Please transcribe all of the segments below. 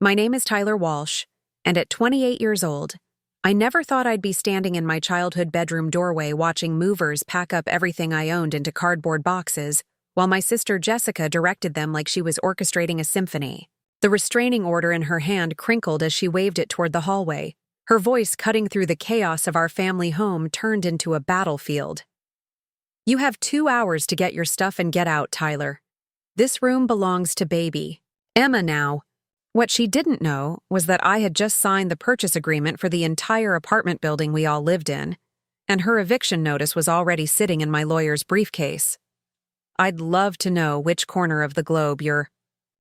My name is Tyler Walsh, and at 28 years old, I never thought I'd be standing in my childhood bedroom doorway watching movers pack up everything I owned into cardboard boxes, while my sister Jessica directed them like she was orchestrating a symphony. The restraining order in her hand crinkled as she waved it toward the hallway. Her voice, cutting through the chaos of our family home, turned into a battlefield. "You have 2 hours to get your stuff and get out, Tyler. This room belongs to baby Emma now." What she didn't know was that I had just signed the purchase agreement for the entire apartment building we all lived in, and her eviction notice was already sitting in my lawyer's briefcase. I'd love to know which corner of the globe you're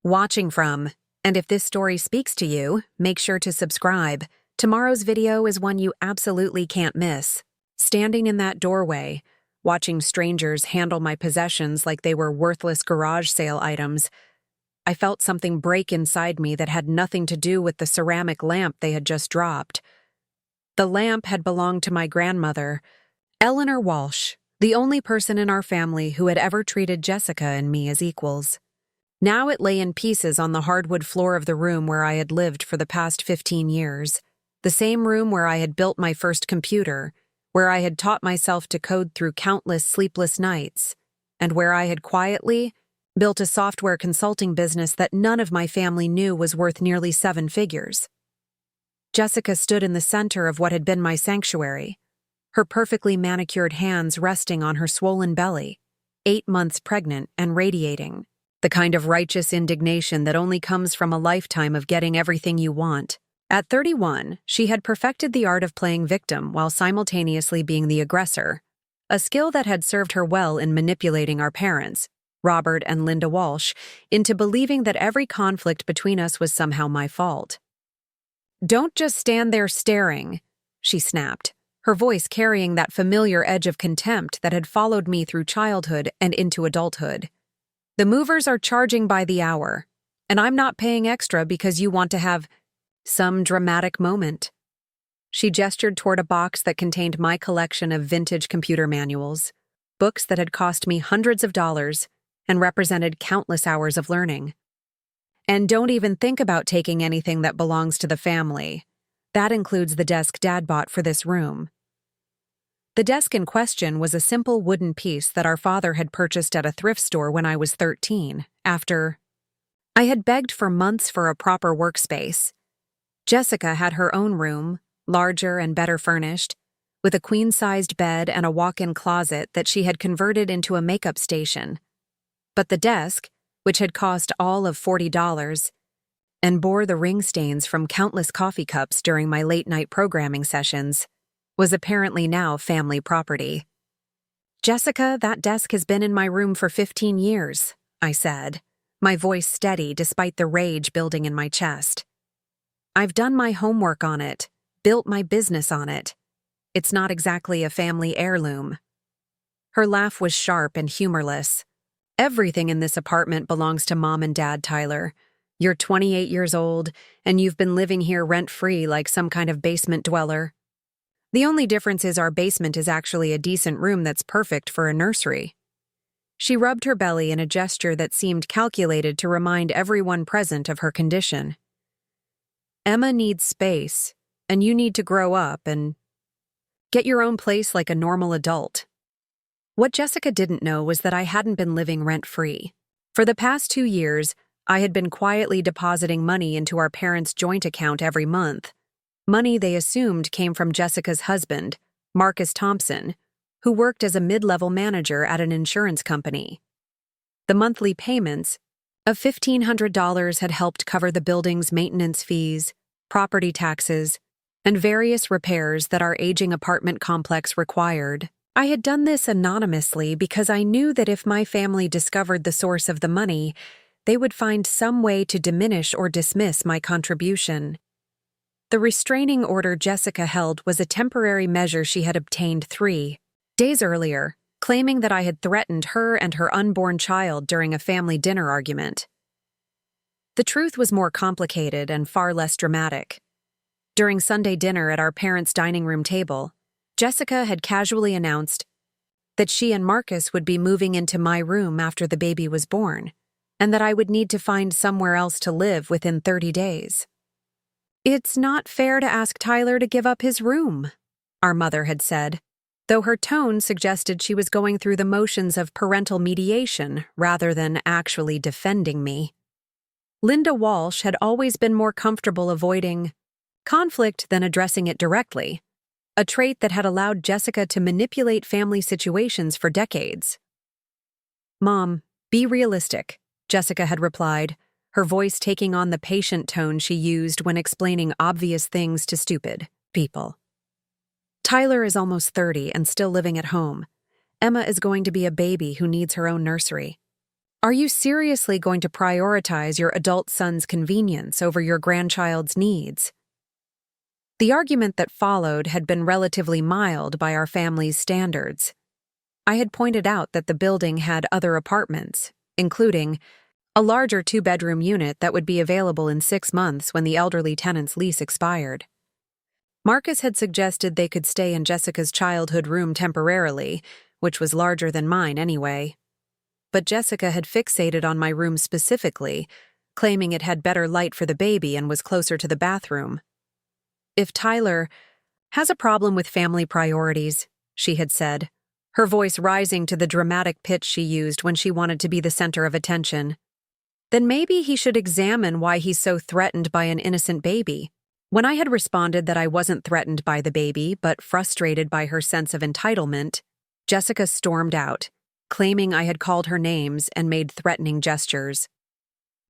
watching from, and if this story speaks to you, make sure to subscribe. Tomorrow's video is one you absolutely can't miss. Standing in that doorway, watching strangers handle my possessions like they were worthless garage sale items, I felt something break inside me that had nothing to do with the ceramic lamp they had just dropped. The lamp had belonged to my grandmother, Eleanor Walsh, the only person in our family who had ever treated Jessica and me as equals. Now it lay in pieces on the hardwood floor of the room where I had lived for the past 15 years, the same room where I had built my first computer, where I had taught myself to code through countless sleepless nights, and where I had quietly built a software consulting business that none of my family knew was worth nearly 7 figures. Jessica stood in the center of what had been my sanctuary, her perfectly manicured hands resting on her swollen belly, 8 months pregnant and radiating, the kind of righteous indignation that only comes from a lifetime of getting everything you want. At 31, she had perfected the art of playing victim while simultaneously being the aggressor, a skill that had served her well in manipulating our parents, Robert and Linda Walsh, into believing that every conflict between us was somehow my fault. "Don't just stand there staring," she snapped, her voice carrying that familiar edge of contempt that had followed me through childhood and into adulthood. "The movers are charging by the hour, and I'm not paying extra because you want to have some dramatic moment." She gestured toward a box that contained my collection of vintage computer manuals, books that had cost me hundreds of dollars and represented countless hours of learning. "And don't even think about taking anything that belongs to the family. That includes the desk Dad bought for this room." The desk in question was a simple wooden piece that our father had purchased at a thrift store when I was 13, after I had begged for months for a proper workspace. Jessica had her own room, larger and better furnished, with a queen-sized bed and a walk-in closet that she had converted into a makeup station. But the desk, which had cost all of $40 and bore the ring stains from countless coffee cups during my late-night programming sessions, was apparently now family property. "Jessica, that desk has been in my room for 15 years, I said, my voice steady despite the rage building in my chest. "I've done my homework on it, built my business on it. It's not exactly a family heirloom." Her laugh was sharp and humorless. "Everything in this apartment belongs to Mom and Dad, Tyler. You're 28 years old, and you've been living here rent-free like some kind of basement dweller. The only difference is our basement is actually a decent room that's perfect for a nursery." She rubbed her belly in a gesture that seemed calculated to remind everyone present of her condition. "Emma needs space, and you need to grow up and get your own place like a normal adult." What Jessica didn't know was that I hadn't been living rent-free. For the past 2 years, I had been quietly depositing money into our parents' joint account every month, money they assumed came from Jessica's husband, Marcus Thompson, who worked as a mid-level manager at an insurance company. The monthly payments of $1,500 had helped cover the building's maintenance fees, property taxes, and various repairs that our aging apartment complex required. I had done this anonymously because I knew that if my family discovered the source of the money, they would find some way to diminish or dismiss my contribution. The restraining order Jessica held was a temporary measure she had obtained 3 days earlier, claiming that I had threatened her and her unborn child during a family dinner argument. The truth was more complicated and far less dramatic. During Sunday dinner at our parents' dining room table, Jessica had casually announced that she and Marcus would be moving into my room after the baby was born, and that I would need to find somewhere else to live within 30 days. "It's not fair to ask Tyler to give up his room," our mother had said, though her tone suggested she was going through the motions of parental mediation rather than actually defending me. Linda Walsh had always been more comfortable avoiding conflict than addressing it directly, a trait that had allowed Jessica to manipulate family situations for decades. "Mom, be realistic," Jessica had replied, her voice taking on the patient tone she used when explaining obvious things to stupid people. "Tyler is almost 30 and still living at home. Emma is going to be a baby who needs her own nursery. Are you seriously going to prioritize your adult son's convenience over your grandchild's needs?" The argument that followed had been relatively mild by our family's standards. I had pointed out that the building had other apartments, including a larger 2-bedroom unit that would be available in 6 months when the elderly tenant's lease expired. Marcus had suggested they could stay in Jessica's childhood room temporarily, which was larger than mine anyway. But Jessica had fixated on my room specifically, claiming it had better light for the baby and was closer to the bathroom. "If Tyler has a problem with family priorities," she had said, her voice rising to the dramatic pitch she used when she wanted to be the center of attention, "then maybe he should examine why he's so threatened by an innocent baby." When I had responded that I wasn't threatened by the baby, but frustrated by her sense of entitlement, Jessica stormed out, claiming I had called her names and made threatening gestures.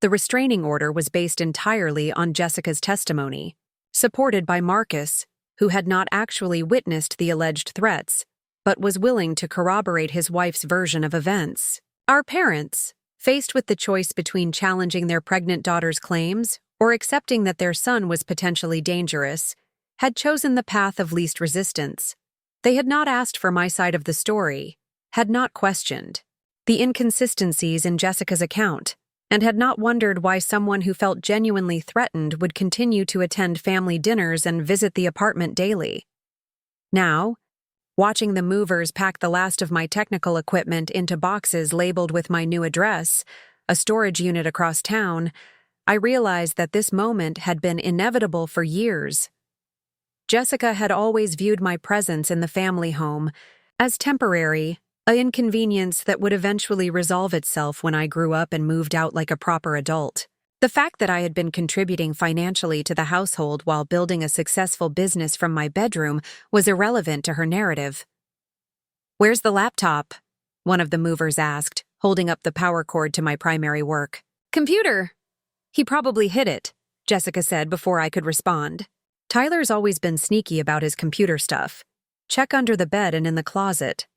The restraining order was based entirely on Jessica's testimony, supported by Marcus, who had not actually witnessed the alleged threats, but was willing to corroborate his wife's version of events. Our parents, faced with the choice between challenging their pregnant daughter's claims or accepting that their son was potentially dangerous, had chosen the path of least resistance. They had not asked for my side of the story, had not questioned the inconsistencies in Jessica's account, and had not wondered why someone who felt genuinely threatened would continue to attend family dinners and visit the apartment daily. Now, watching the movers pack the last of my technical equipment into boxes labeled with my new address, a storage unit across town, I realized that this moment had been inevitable for years. Jessica had always viewed my presence in the family home as temporary, an inconvenience that would eventually resolve itself when I grew up and moved out like a proper adult. The fact that I had been contributing financially to the household while building a successful business from my bedroom was irrelevant to her narrative. "Where's the laptop?" one of the movers asked, holding up the power cord to my primary work. "Computer. He probably hid it," Jessica said before I could respond. "Tyler's always been sneaky about his computer stuff. Check under the bed and in the closet."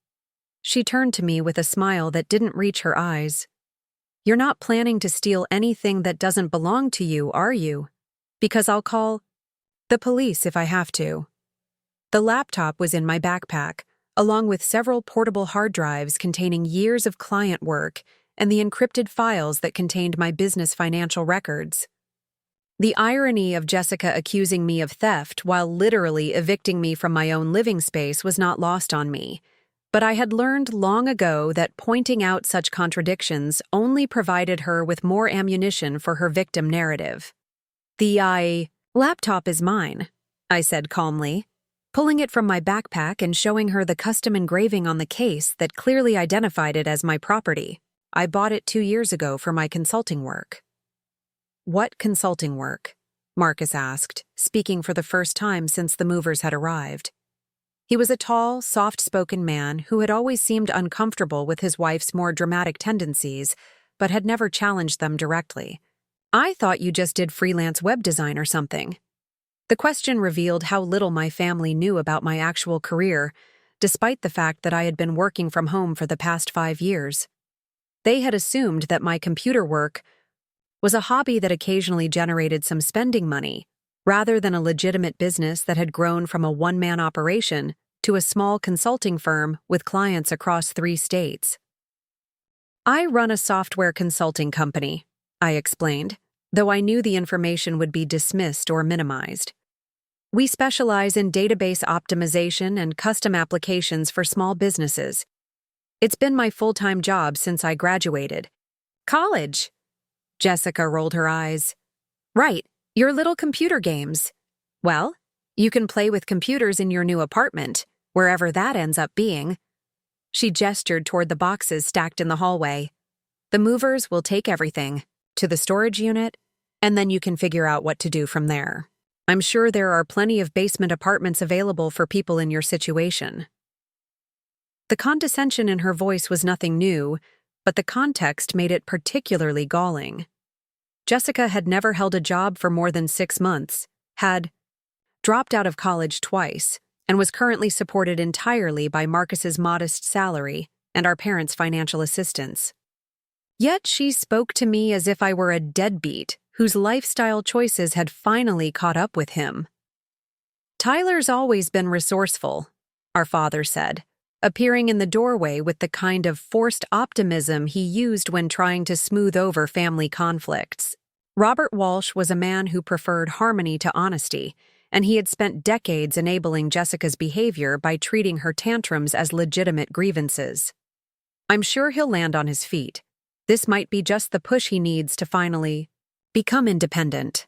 She turned to me with a smile that didn't reach her eyes. "You're not planning to steal anything that doesn't belong to you, are you? Because I'll call the police if I have to." The laptop was in my backpack, along with several portable hard drives containing years of client work and the encrypted files that contained my business financial records. The irony of Jessica accusing me of theft while literally evicting me from my own living space was not lost on me, but I had learned long ago that pointing out such contradictions only provided her with more ammunition for her victim narrative. "The laptop is mine," I said calmly, pulling it from my backpack and showing her the custom engraving on the case that clearly identified it as my property. "I bought it 2 years ago for my consulting work." "What consulting work?" Marcus asked, speaking for the first time since the movers had arrived. He was a tall, soft-spoken man who had always seemed uncomfortable with his wife's more dramatic tendencies, but had never challenged them directly. "I thought you just did freelance web design or something." The question revealed how little my family knew about my actual career, despite the fact that I had been working from home for the past 5 years. They had assumed that my computer work was a hobby that occasionally generated some spending money, rather than a legitimate business that had grown from a one-man operation to a small consulting firm with clients across 3 states. "I run a software consulting company," I explained, though I knew the information would be dismissed or minimized. "We specialize in database optimization and custom applications for small businesses. It's been my full-time job since I graduated." "College?" Jessica rolled her eyes. "Right, Your little computer games. Well, you can play with computers in your new apartment, wherever that ends up being. She gestured toward the boxes stacked in the hallway. The movers will take everything to the storage unit, and then you can figure out what to do from there. I'm sure there are plenty of basement apartments available for people in your situation. The condescension in her voice was nothing new, but the context made it particularly galling. Jessica had never held a job for more than 6 months, had dropped out of college twice, and was currently supported entirely by Marcus's modest salary and our parents' financial assistance. Yet she spoke to me as if I were a deadbeat whose lifestyle choices had finally caught up with him. Tyler's always been resourceful, our father said, appearing in the doorway with the kind of forced optimism he used when trying to smooth over family conflicts. Robert Walsh was a man who preferred harmony to honesty, and he had spent decades enabling Jessica's behavior by treating her tantrums as legitimate grievances. I'm sure he'll land on his feet. This might be just the push he needs to finally become independent.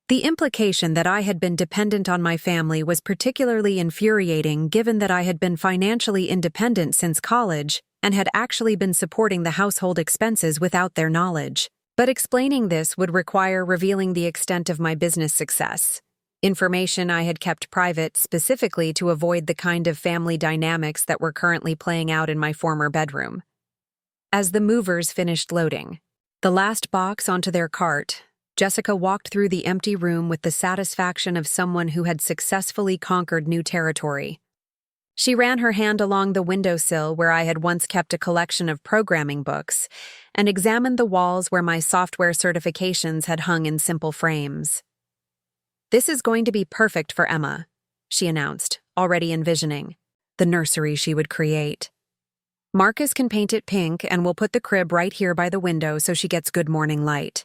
The implication that I had been dependent on my family was particularly infuriating given that I had been financially independent since college and had actually been supporting the household expenses without their knowledge. But explaining this would require revealing the extent of my business success, information I had kept private specifically to avoid the kind of family dynamics that were currently playing out in my former bedroom. As the movers finished loading the last box onto their cart, Jessica walked through the empty room with the satisfaction of someone who had successfully conquered new territory. She ran her hand along the windowsill where I had once kept a collection of programming books and examined the walls where my software certifications had hung in simple frames. "This is going to be perfect for Emma," she announced, already envisioning the nursery she would create. "Marcus can paint it pink, and we'll put the crib right here by the window so she gets good morning light.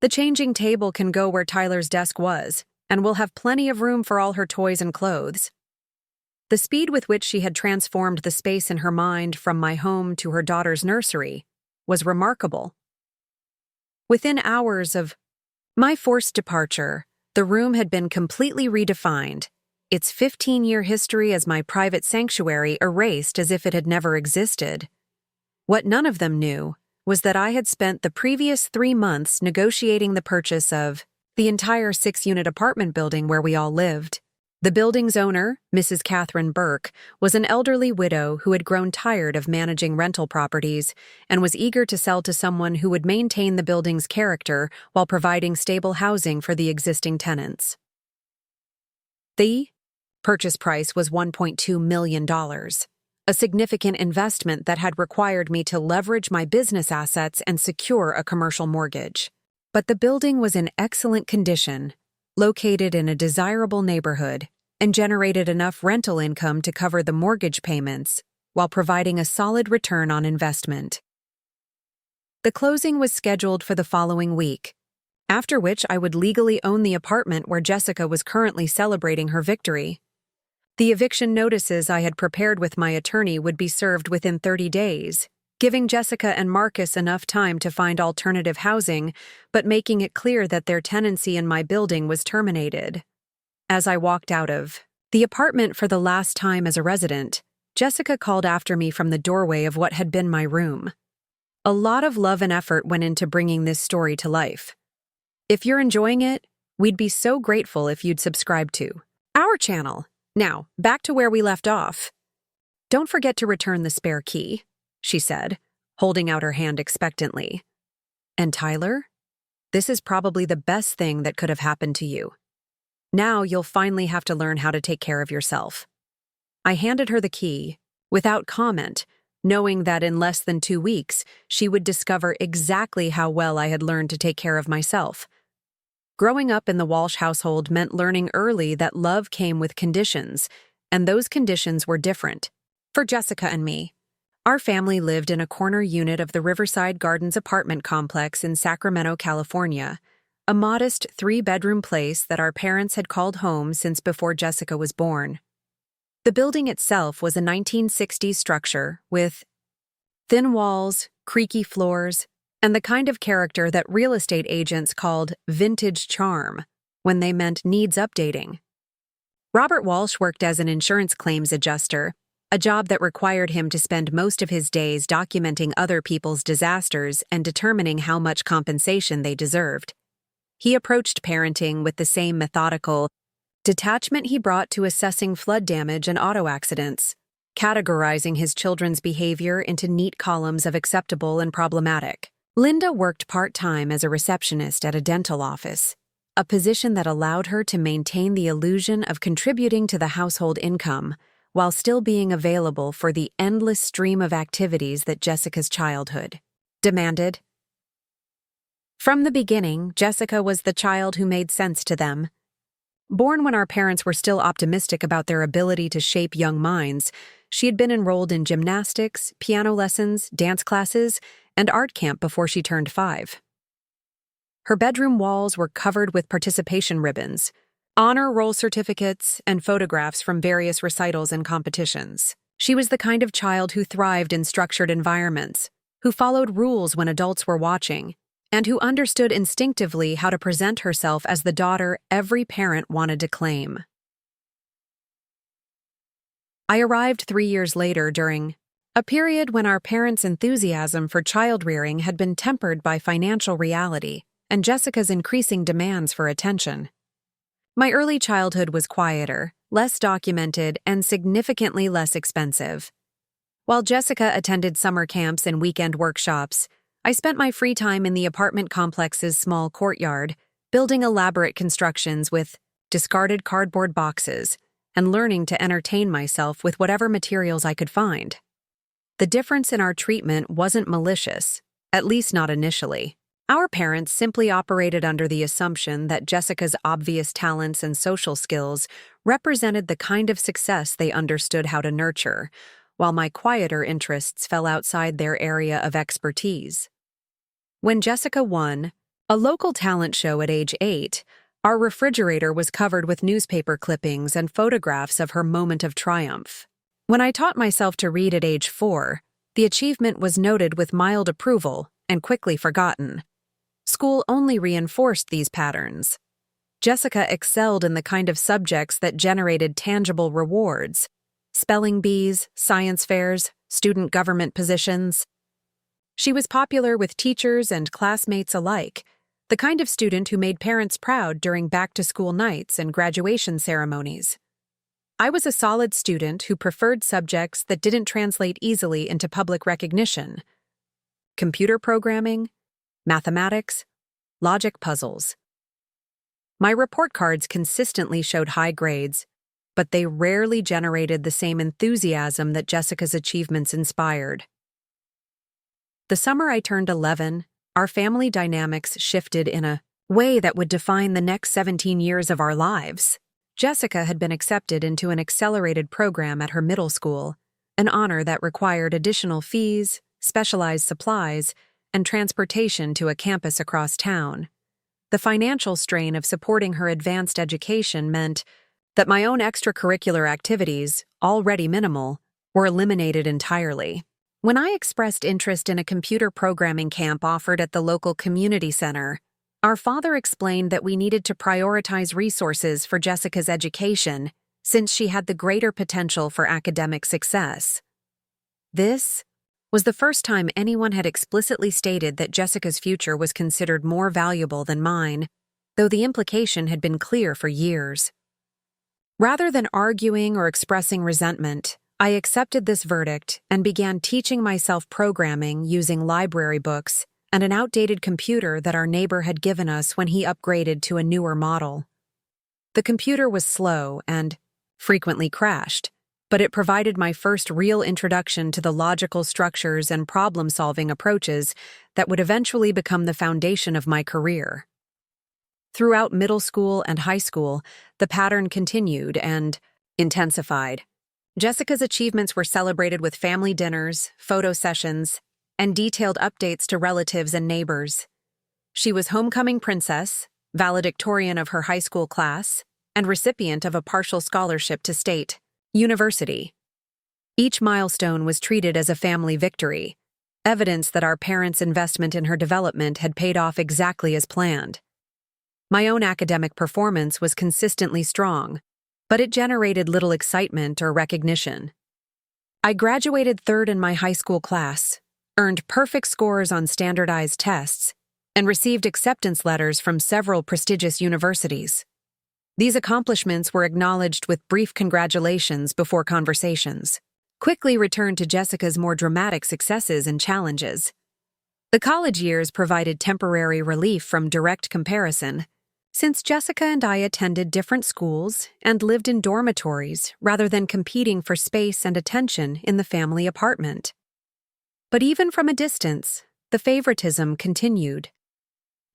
The changing table can go where Tyler's desk was, and we'll have plenty of room for all her toys and clothes." The speed with which she had transformed the space in her mind from my home to her daughter's nursery was remarkable. Within hours of my forced departure, the room had been completely redefined, its 15-year history as my private sanctuary erased as if it had never existed. What none of them knew was that I had spent the previous 3 months negotiating the purchase of the entire 6-unit apartment building where we all lived. The building's owner, Mrs. Catherine Burke, was an elderly widow who had grown tired of managing rental properties and was eager to sell to someone who would maintain the building's character while providing stable housing for the existing tenants. The purchase price was $1.2 million, a significant investment that had required me to leverage my business assets and secure a commercial mortgage. But the building was in excellent condition, located in a desirable neighborhood, and generated enough rental income to cover the mortgage payments while providing a solid return on investment. The closing was scheduled for the following week, after which I would legally own the apartment where Jessica was currently celebrating her victory. The eviction notices I had prepared with my attorney would be served within 30 days, giving Jessica and Marcus enough time to find alternative housing, but making it clear that their tenancy in my building was terminated. As I walked out of the apartment for the last time as a resident, Jessica called after me from the doorway of what had been my room. A lot of love and effort went into bringing this story to life. If you're enjoying it, we'd be so grateful if you'd subscribe to our channel. Now, back to where we left off. "Don't forget to return the spare key," she said, holding out her hand expectantly. "And Tyler, this is probably the best thing that could have happened to you. Now you'll finally have to learn how to take care of yourself." I handed her the key, without comment, knowing that in less than 2 weeks, she would discover exactly how well I had learned to take care of myself. Growing up in the Walsh household meant learning early that love came with conditions, and those conditions were different. For Jessica and me, our family lived in a corner unit of the Riverside Gardens apartment complex in Sacramento, California, a modest 3-bedroom place that our parents had called home since before Jessica was born. The building itself was a 1960s structure with thin walls, creaky floors, and the kind of character that real estate agents called vintage charm when they meant needs updating. Robert Walsh worked as an insurance claims adjuster, a job that required him to spend most of his days documenting other people's disasters and determining how much compensation they deserved. He approached parenting with the same methodical detachment he brought to assessing flood damage and auto accidents, categorizing his children's behavior into neat columns of acceptable and problematic. Linda worked part-time as a receptionist at a dental office, a position that allowed her to maintain the illusion of contributing to the household income while still being available for the endless stream of activities that Jessica's childhood demanded. From the beginning, Jessica was the child who made sense to them. Born when our parents were still optimistic about their ability to shape young minds, she had been enrolled in gymnastics, piano lessons, dance classes, and art camp before she turned 5. Her bedroom walls were covered with participation ribbons, honor roll certificates, and photographs from various recitals and competitions. She was the kind of child who thrived in structured environments, who followed rules when adults were watching, and who understood instinctively how to present herself as the daughter every parent wanted to claim. I arrived 3 years later during a period when our parents' enthusiasm for child-rearing had been tempered by financial reality and Jessica's increasing demands for attention. My early childhood was quieter, less documented, and significantly less expensive. While Jessica attended summer camps and weekend workshops, I spent my free time in the apartment complex's small courtyard, building elaborate constructions with discarded cardboard boxes and learning to entertain myself with whatever materials I could find. The difference in our treatment wasn't malicious, at least not initially. Our parents simply operated under the assumption that Jessica's obvious talents and social skills represented the kind of success they understood how to nurture, while my quieter interests fell outside their area of expertise. When Jessica won a local talent show at age 8, our refrigerator was covered with newspaper clippings and photographs of her moment of triumph. When I taught myself to read at age 4, the achievement was noted with mild approval and quickly forgotten. School only reinforced these patterns. Jessica excelled in the kind of subjects that generated tangible rewards: spelling bees, science fairs, student government positions. She was popular with teachers and classmates alike, the kind of student who made parents proud during back-to-school nights and graduation ceremonies. I was a solid student who preferred subjects that didn't translate easily into public recognition: computer programming, mathematics, logic puzzles. My report cards consistently showed high grades, but they rarely generated the same enthusiasm that Jessica's achievements inspired. The summer I turned 11, our family dynamics shifted in a way that would define the next 17 years of our lives. Jessica had been accepted into an accelerated program at her middle school, an honor that required additional fees, specialized supplies, and transportation to a campus across town. The financial strain of supporting her advanced education meant that my own extracurricular activities, already minimal, were eliminated entirely. When I expressed interest in a computer programming camp offered at the local community center, our father explained that we needed to prioritize resources for Jessica's education since she had the greater potential for academic success. This was the first time anyone had explicitly stated that Jessica's future was considered more valuable than mine, though the implication had been clear for years. Rather than arguing or expressing resentment, I accepted this verdict and began teaching myself programming using library books and an outdated computer that our neighbor had given us when he upgraded to a newer model. The computer was slow and frequently crashed, but it provided my first real introduction to the logical structures and problem-solving approaches that would eventually become the foundation of my career. Throughout middle school and high school, the pattern continued and intensified. Jessica's achievements were celebrated with family dinners, photo sessions, and detailed updates to relatives and neighbors. She was homecoming princess, valedictorian of her high school class, and recipient of a partial scholarship to State University. Each milestone was treated as a family victory, evidence that our parents' investment in her development had paid off exactly as planned. My own academic performance was consistently strong, but it generated little excitement or recognition. I graduated third in my high school class, earned perfect scores on standardized tests, and received acceptance letters from several prestigious universities. These accomplishments were acknowledged with brief congratulations before conversations quickly returned to Jessica's more dramatic successes and challenges. The college years provided temporary relief from direct comparison, since Jessica and I attended different schools and lived in dormitories rather than competing for space and attention in the family apartment. But even from a distance, the favoritism continued.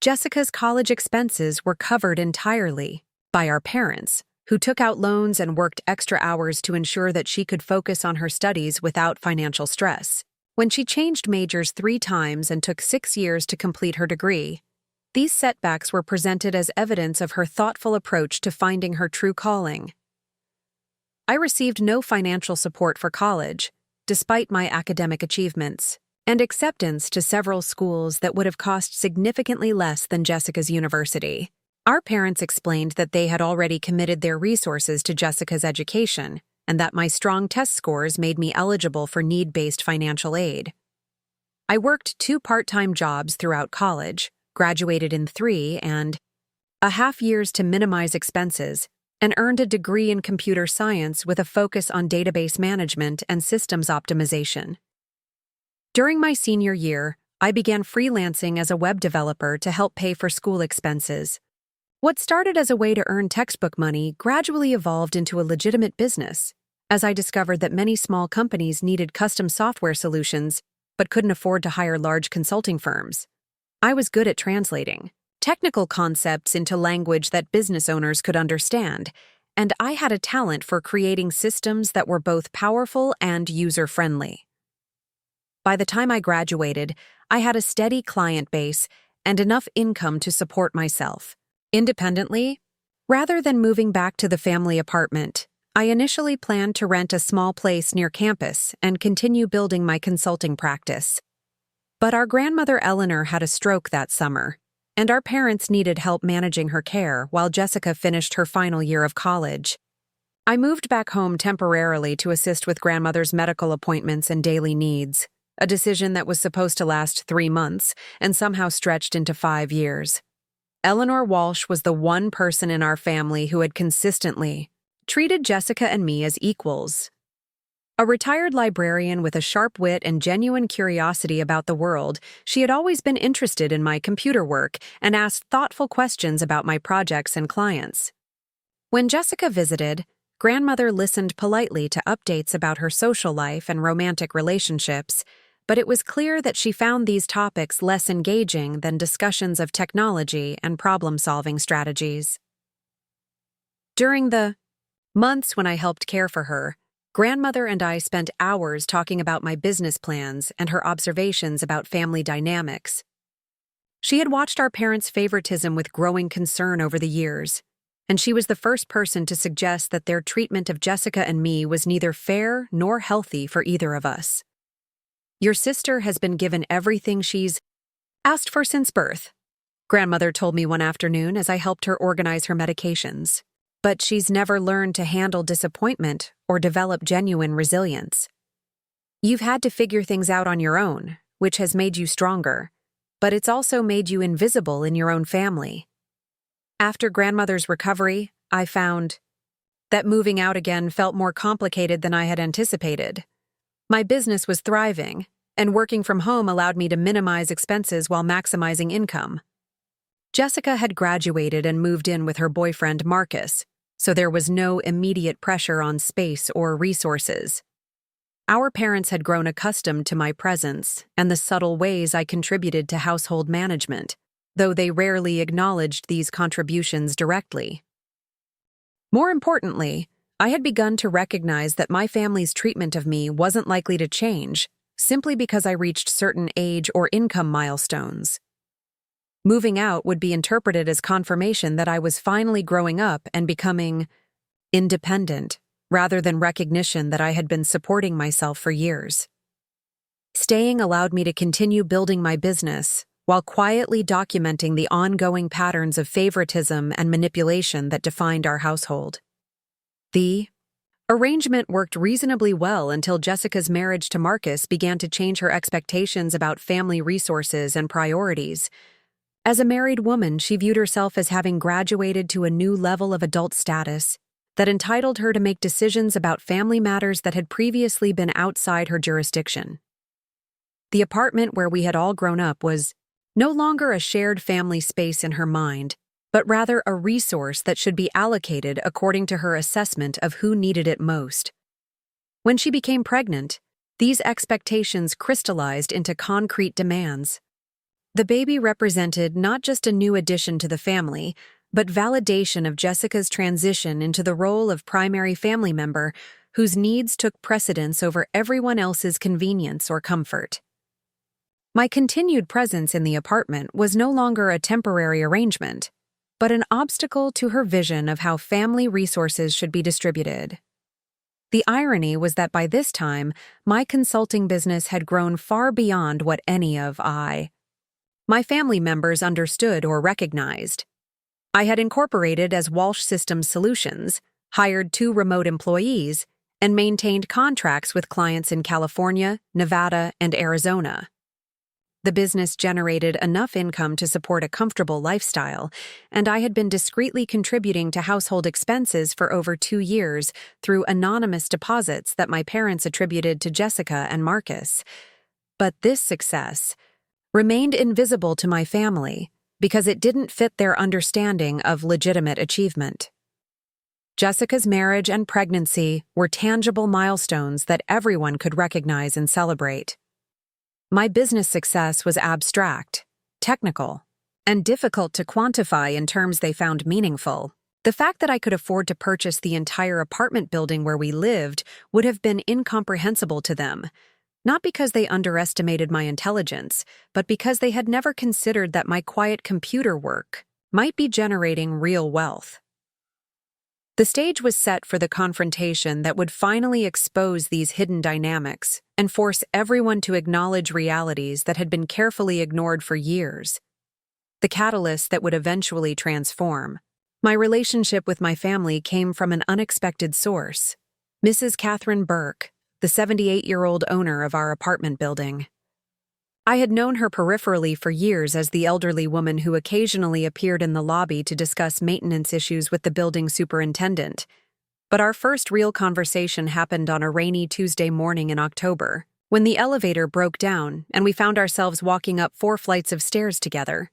Jessica's college expenses were covered entirely by our parents, who took out loans and worked extra hours to ensure that she could focus on her studies without financial stress. When she changed majors 3 times and took 6 years to complete her degree, these setbacks were presented as evidence of her thoughtful approach to finding her true calling. I received no financial support for college, despite my academic achievements, and acceptance to several schools that would have cost significantly less than Jessica's university. Our parents explained that they had already committed their resources to Jessica's education and that my strong test scores made me eligible for need-based financial aid. I worked 2 part-time jobs throughout college, graduated in 3.5 years to minimize expenses, and earned a degree in computer science with a focus on database management and systems optimization. During my senior year, I began freelancing as a web developer to help pay for school expenses. What started as a way to earn textbook money gradually evolved into a legitimate business, as I discovered that many small companies needed custom software solutions but couldn't afford to hire large consulting firms. I was good at translating technical concepts into language that business owners could understand, and I had a talent for creating systems that were both powerful and user-friendly. By the time I graduated, I had a steady client base and enough income to support myself. Independently, rather than moving back to the family apartment, I initially planned to rent a small place near campus and continue building my consulting practice. But our grandmother Eleanor had a stroke that summer, and our parents needed help managing her care while Jessica finished her final year of college. I moved back home temporarily to assist with grandmother's medical appointments and daily needs, a decision that was supposed to last 3 months and somehow stretched into 5 years. Eleanor Walsh was the one person in our family who had consistently treated Jessica and me as equals. A retired librarian with a sharp wit and genuine curiosity about the world, she had always been interested in my computer work and asked thoughtful questions about my projects and clients. When Jessica visited, grandmother listened politely to updates about her social life and romantic relationships, but it was clear that she found these topics less engaging than discussions of technology and problem-solving strategies. During the months when I helped care for her, grandmother and I spent hours talking about my business plans and her observations about family dynamics. She had watched our parents' favoritism with growing concern over the years, and she was the first person to suggest that their treatment of Jessica and me was neither fair nor healthy for either of us. "Your sister has been given everything she's asked for since birth," grandmother told me one afternoon as I helped her organize her medications. "But she's never learned to handle disappointment or develop genuine resilience. You've had to figure things out on your own, which has made you stronger, but it's also made you invisible in your own family." After grandmother's recovery, I found that moving out again felt more complicated than I had anticipated. My business was thriving, and working from home allowed me to minimize expenses while maximizing income. Jessica had graduated and moved in with her boyfriend Marcus, so there was no immediate pressure on space or resources. Our parents had grown accustomed to my presence and the subtle ways I contributed to household management, though they rarely acknowledged these contributions directly. More importantly, I had begun to recognize that my family's treatment of me wasn't likely to change simply because I reached certain age or income milestones. Moving out would be interpreted as confirmation that I was finally growing up and becoming independent, rather than recognition that I had been supporting myself for years. Staying allowed me to continue building my business while quietly documenting the ongoing patterns of favoritism and manipulation that defined our household. The arrangement worked reasonably well until Jessica's marriage to Marcus began to change her expectations about family resources and priorities. As a married woman, she viewed herself as having graduated to a new level of adult status that entitled her to make decisions about family matters that had previously been outside her jurisdiction. The apartment where we had all grown up was no longer a shared family space in her mind, but rather a resource that should be allocated according to her assessment of who needed it most. When she became pregnant, these expectations crystallized into concrete demands. The baby represented not just a new addition to the family, but validation of Jessica's transition into the role of primary family member whose needs took precedence over everyone else's convenience or comfort. My continued presence in the apartment was no longer a temporary arrangement, but an obstacle to her vision of how family resources should be distributed. The irony was that by this time, my consulting business had grown far beyond what any of my family members understood or recognized. I had incorporated as Walsh Systems Solutions, hired 2 remote employees, and maintained contracts with clients in California, Nevada, and Arizona. The business generated enough income to support a comfortable lifestyle, and I had been discreetly contributing to household expenses for over 2 years through anonymous deposits that my parents attributed to Jessica and Marcus. But this success remained invisible to my family because it didn't fit their understanding of legitimate achievement. Jessica's marriage and pregnancy were tangible milestones that everyone could recognize and celebrate. My business success was abstract, technical, and difficult to quantify in terms they found meaningful. The fact that I could afford to purchase the entire apartment building where we lived would have been incomprehensible to them, not because they underestimated my intelligence, but because they had never considered that my quiet computer work might be generating real wealth. The stage was set for the confrontation that would finally expose these hidden dynamics and force everyone to acknowledge realities that had been carefully ignored for years. The catalyst that would eventually transform. My relationship with my family came from an unexpected source: Mrs. Catherine Burke, the 78-year-old owner of our apartment building. I had known her peripherally for years as the elderly woman who occasionally appeared in the lobby to discuss maintenance issues with the building superintendent. But our first real conversation happened on a rainy Tuesday morning in October, when the elevator broke down and we found ourselves walking up 4 flights of stairs together.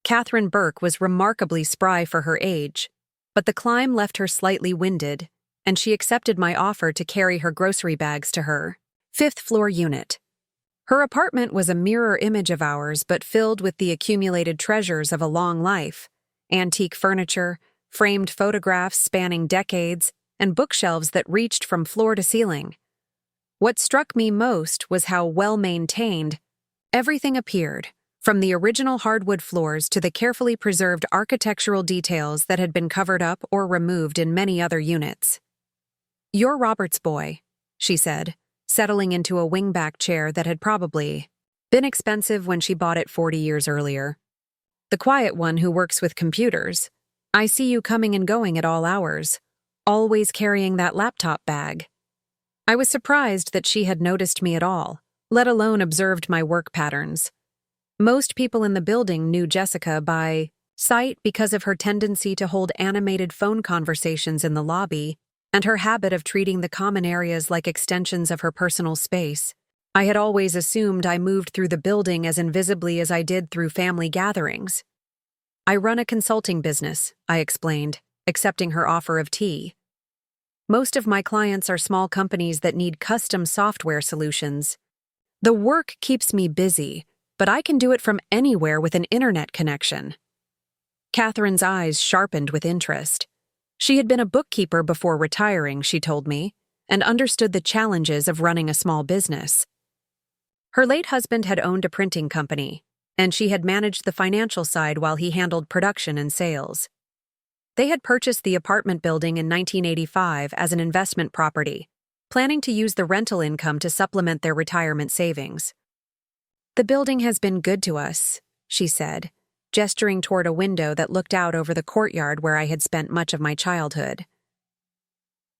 Catherine Burke was remarkably spry for her age, but the climb left her slightly winded, and she accepted my offer to carry her grocery bags to her 5th-floor unit. Her apartment was a mirror image of ours, but filled with the accumulated treasures of a long life: antique furniture, framed photographs spanning decades, and bookshelves that reached from floor to ceiling. What struck me most was how well-maintained everything appeared, from the original hardwood floors to the carefully preserved architectural details that had been covered up or removed in many other units. "You're Robert's boy," she said, settling into a wingback chair that had probably been expensive when she bought it 40 years earlier. "The quiet one who works with computers. I see you coming and going at all hours, always carrying that laptop bag." I was surprised that she had noticed me at all, let alone observed my work patterns. Most people in the building knew Jessica by sight because of her tendency to hold animated phone conversations in the lobby and her habit of treating the common areas like extensions of her personal space. I had always assumed I moved through the building as invisibly as I did through family gatherings. "I run a consulting business," I explained, accepting her offer of tea. "Most of my clients are small companies that need custom software solutions. The work keeps me busy, but I can do it from anywhere with an internet connection." Catherine's eyes sharpened with interest. She had been a bookkeeper before retiring, she told me, and understood the challenges of running a small business. Her late husband had owned a printing company, and she had managed the financial side while he handled production and sales. They had purchased the apartment building in 1985 as an investment property, planning to use the rental income to supplement their retirement savings. "The building has been good to us," she said, gesturing toward a window that looked out over the courtyard where I had spent much of my childhood.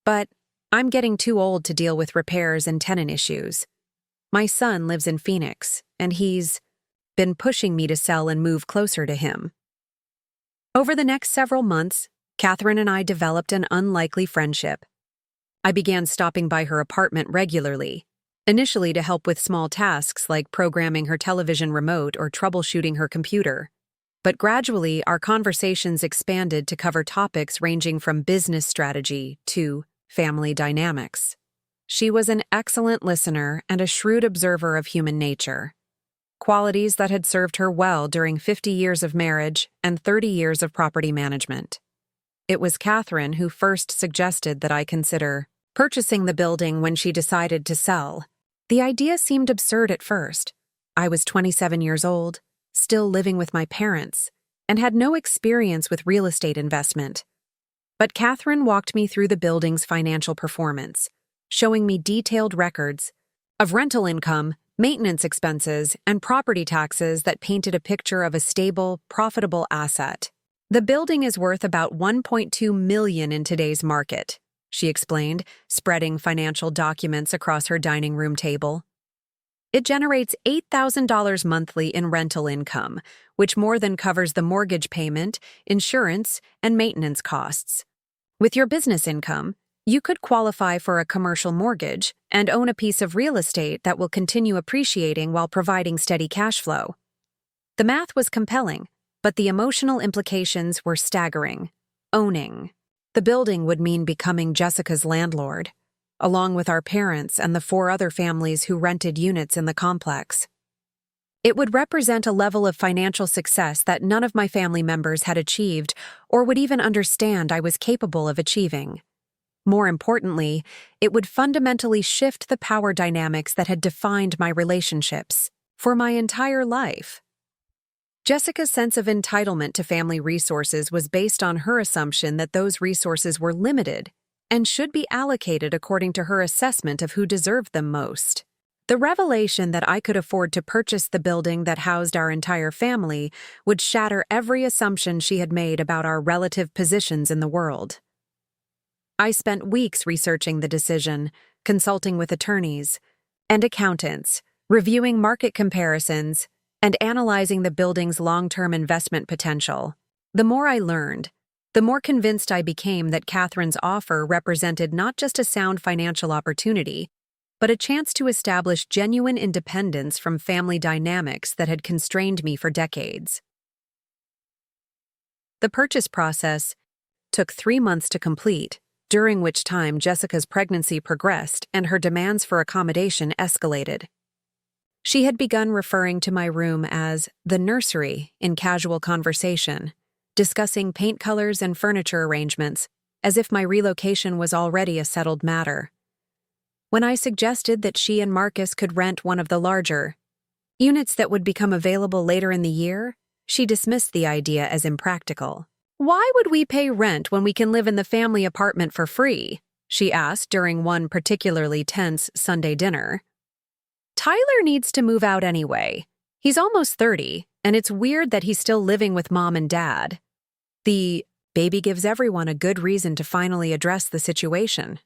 "But I'm getting too old to deal with repairs and tenant issues. My son lives in Phoenix, and he's been pushing me to sell and move closer to him." Over the next several months, Catherine and I developed an unlikely friendship. I began stopping by her apartment regularly, initially to help with small tasks like programming her television remote or troubleshooting her computer. But gradually, our conversations expanded to cover topics ranging from business strategy to family dynamics. She was an excellent listener and a shrewd observer of human nature, qualities that had served her well during 50 years of marriage and 30 years of property management. It was Catherine who first suggested that I consider purchasing the building when she decided to sell. The idea seemed absurd at first. I was 27 years old, still living with my parents, and had no experience with real estate investment. But Catherine walked me through the building's financial performance, showing me detailed records of rental income, maintenance expenses, and property taxes that painted a picture of a stable, profitable asset. "The building is worth about $1.2 million in today's market," she explained, spreading financial documents across her dining room table. "It generates $8,000 monthly in rental income, which more than covers the mortgage payment, insurance, and maintenance costs. With your business income, you could qualify for a commercial mortgage and own a piece of real estate that will continue appreciating while providing steady cash flow." The math was compelling, but the emotional implications were staggering. Owning the building would mean becoming Jessica's landlord, along with our parents and the 4 other families who rented units in the complex. It would represent a level of financial success that none of my family members had achieved or would even understand I was capable of achieving. More importantly, it would fundamentally shift the power dynamics that had defined my relationships for my entire life. Jessica's sense of entitlement to family resources was based on her assumption that those resources were limited and should be allocated according to her assessment of who deserved them most. The revelation that I could afford to purchase the building that housed our entire family would shatter every assumption she had made about our relative positions in the world. I spent weeks researching the decision, consulting with attorneys and accountants, reviewing market comparisons, and analyzing the building's long-term investment potential. The more I learned, the more convinced I became that Catherine's offer represented not just a sound financial opportunity, but a chance to establish genuine independence from family dynamics that had constrained me for decades. The purchase process took 3 months to complete, during which time Jessica's pregnancy progressed and her demands for accommodation escalated. She had begun referring to my room as the nursery in casual conversation, discussing paint colors and furniture arrangements, as if my relocation was already a settled matter. When I suggested that she and Marcus could rent one of the larger units that would become available later in the year, she dismissed the idea as impractical. "Why would we pay rent when we can live in the family apartment for free?" she asked during one particularly tense Sunday dinner. "Tyler needs to move out anyway. He's almost 30, and it's weird that he's still living with mom and dad. The baby gives everyone a good reason to finally address the situation."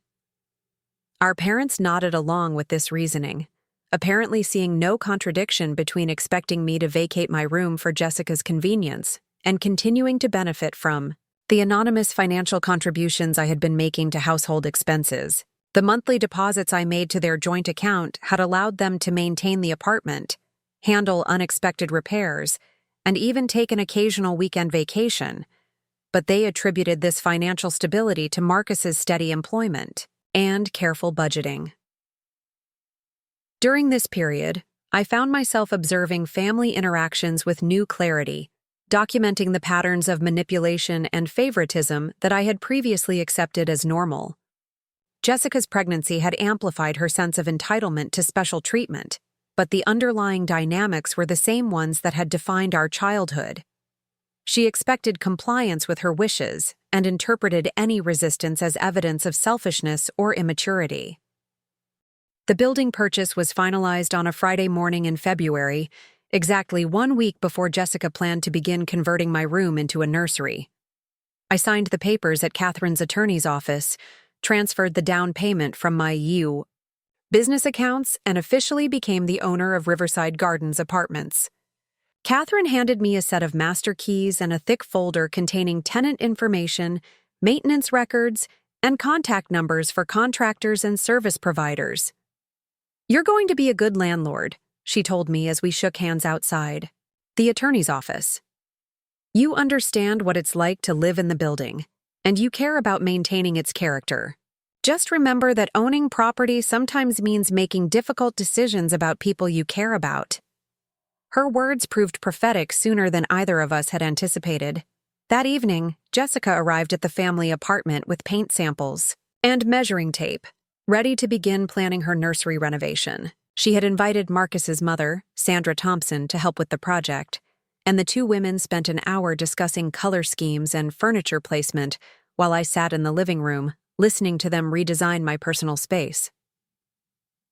Our parents nodded along with this reasoning, apparently seeing no contradiction between expecting me to vacate my room for Jessica's convenience and continuing to benefit from the anonymous financial contributions I had been making to household expenses. The monthly deposits I made to their joint account had allowed them to maintain the apartment, handle unexpected repairs, and even take an occasional weekend vacation, but they attributed this financial stability to Marcus's steady employment and careful budgeting. During this period, I found myself observing family interactions with new clarity, documenting the patterns of manipulation and favoritism that I had previously accepted as normal. Jessica's pregnancy had amplified her sense of entitlement to special treatment, but the underlying dynamics were the same ones that had defined our childhood. She expected compliance with her wishes and interpreted any resistance as evidence of selfishness or immaturity. The building purchase was finalized on a Friday morning in February, exactly 1 week before Jessica planned to begin converting my room into a nursery. I signed the papers at Catherine's attorney's office, transferred the down payment from my business accounts, and officially became the owner of Riverside Gardens Apartments. Catherine handed me a set of master keys and a thick folder containing tenant information, maintenance records, and contact numbers for contractors and service providers. "You're going to be a good landlord," she told me as we shook hands outside the attorney's office. "You understand what it's like to live in the building, and you care about maintaining its character. Just remember that owning property sometimes means making difficult decisions about people you care about." Her words proved prophetic sooner than either of us had anticipated. That evening, Jessica arrived at the family apartment with paint samples and measuring tape, ready to begin planning her nursery renovation. She had invited Marcus's mother, Sandra Thompson, to help with the project, and the two women spent an hour discussing color schemes and furniture placement while I sat in the living room, listening to them redesign my personal space.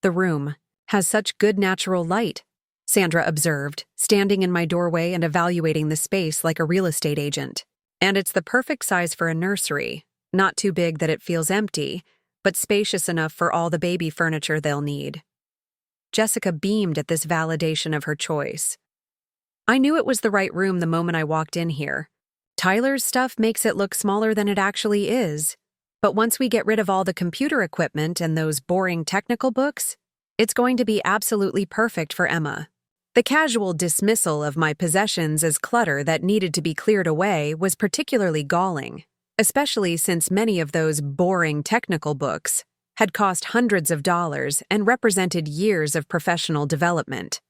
"The room has such good natural light," Sandra observed, standing in my doorway and evaluating the space like a real estate agent. "And it's the perfect size for a nursery, not too big that it feels empty, but spacious enough for all the baby furniture they'll need." Jessica beamed at this validation of her choice. "I knew it was the right room the moment I walked in here. Tyler's stuff makes it look smaller than it actually is, but once we get rid of all the computer equipment and those boring technical books, it's going to be absolutely perfect for Emma." The casual dismissal of my possessions as clutter that needed to be cleared away was particularly galling, especially since many of those boring technical books had cost hundreds of dollars and represented years of professional development.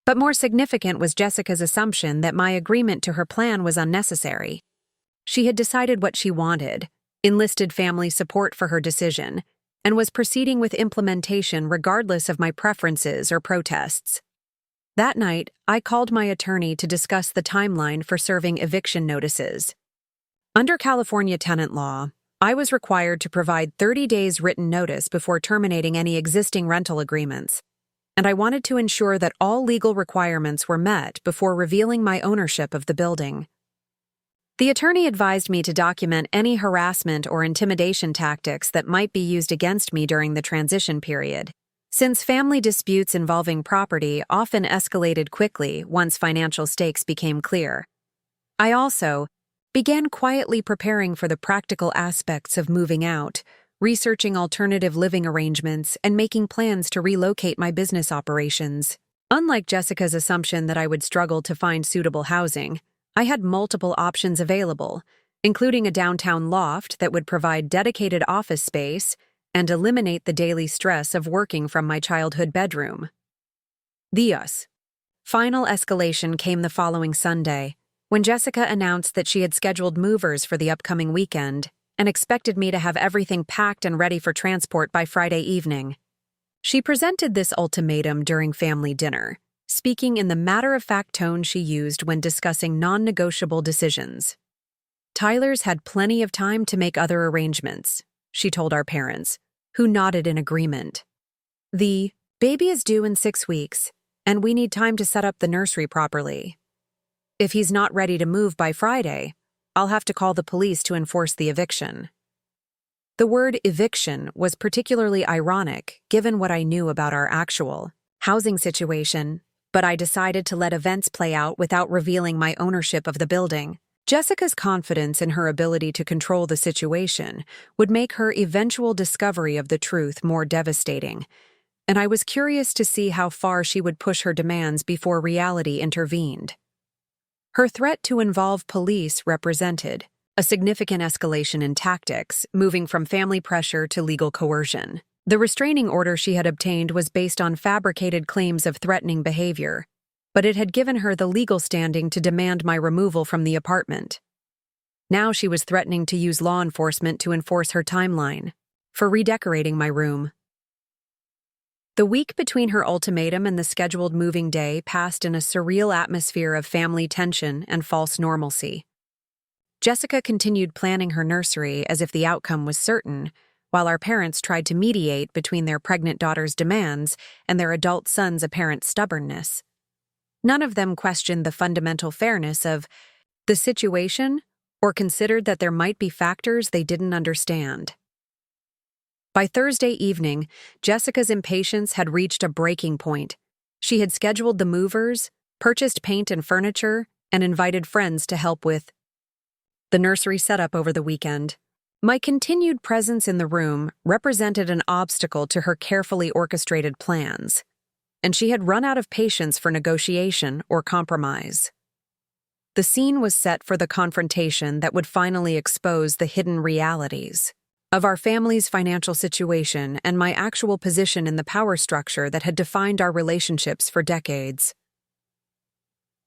But more significant was Jessica's assumption that my agreement to her plan was unnecessary. She had decided what she wanted, enlisted family support for her decision, and was proceeding with implementation regardless of my preferences or protests. That night, I called my attorney to discuss the timeline for serving eviction notices. Under California tenant law, I was required to provide 30 days written notice before terminating any existing rental agreements, and I wanted to ensure that all legal requirements were met before revealing my ownership of the building. The attorney advised me to document any harassment or intimidation tactics that might be used against me during the transition period, since family disputes involving property often escalated quickly once financial stakes became clear. I also began quietly preparing for the practical aspects of moving out, researching alternative living arrangements, and making plans to relocate my business operations. Unlike Jessica's assumption that I would struggle to find suitable housing, I had multiple options available, including a downtown loft that would provide dedicated office space and eliminate the daily stress of working from my childhood bedroom. The final escalation came the following Sunday, when Jessica announced that she had scheduled movers for the upcoming weekend and expected me to have everything packed and ready for transport by Friday evening. She presented this ultimatum during family dinner, speaking in the matter-of-fact tone she used when discussing non-negotiable decisions. "Tyler's had plenty of time to make other arrangements," she told our parents, who nodded in agreement. "The baby is due in 6 weeks, and we need time to set up the nursery properly. If he's not ready to move by Friday, I'll have to call the police to enforce the eviction." The word eviction was particularly ironic given what I knew about our actual housing situation, but I decided to let events play out without revealing my ownership of the building. Jessica's confidence in her ability to control the situation would make her eventual discovery of the truth more devastating, and I was curious to see how far she would push her demands before reality intervened. Her threat to involve police represented a significant escalation in tactics, moving from family pressure to legal coercion. The restraining order she had obtained was based on fabricated claims of threatening behavior, but it had given her the legal standing to demand my removal from the apartment. Now she was threatening to use law enforcement to enforce her timeline for redecorating my room. The week between her ultimatum and the scheduled moving day passed in a surreal atmosphere of family tension and false normalcy. Jessica continued planning her nursery as if the outcome was certain, while our parents tried to mediate between their pregnant daughter's demands and their adult son's apparent stubbornness. None of them questioned the fundamental fairness of the situation or considered that there might be factors they didn't understand. By Thursday evening, Jessica's impatience had reached a breaking point. She had scheduled the movers, purchased paint and furniture, and invited friends to help with the nursery setup over the weekend. My continued presence in the room represented an obstacle to her carefully orchestrated plans, and she had run out of patience for negotiation or compromise. The scene was set for the confrontation that would finally expose the hidden realities of our family's financial situation and my actual position in the power structure that had defined our relationships for decades.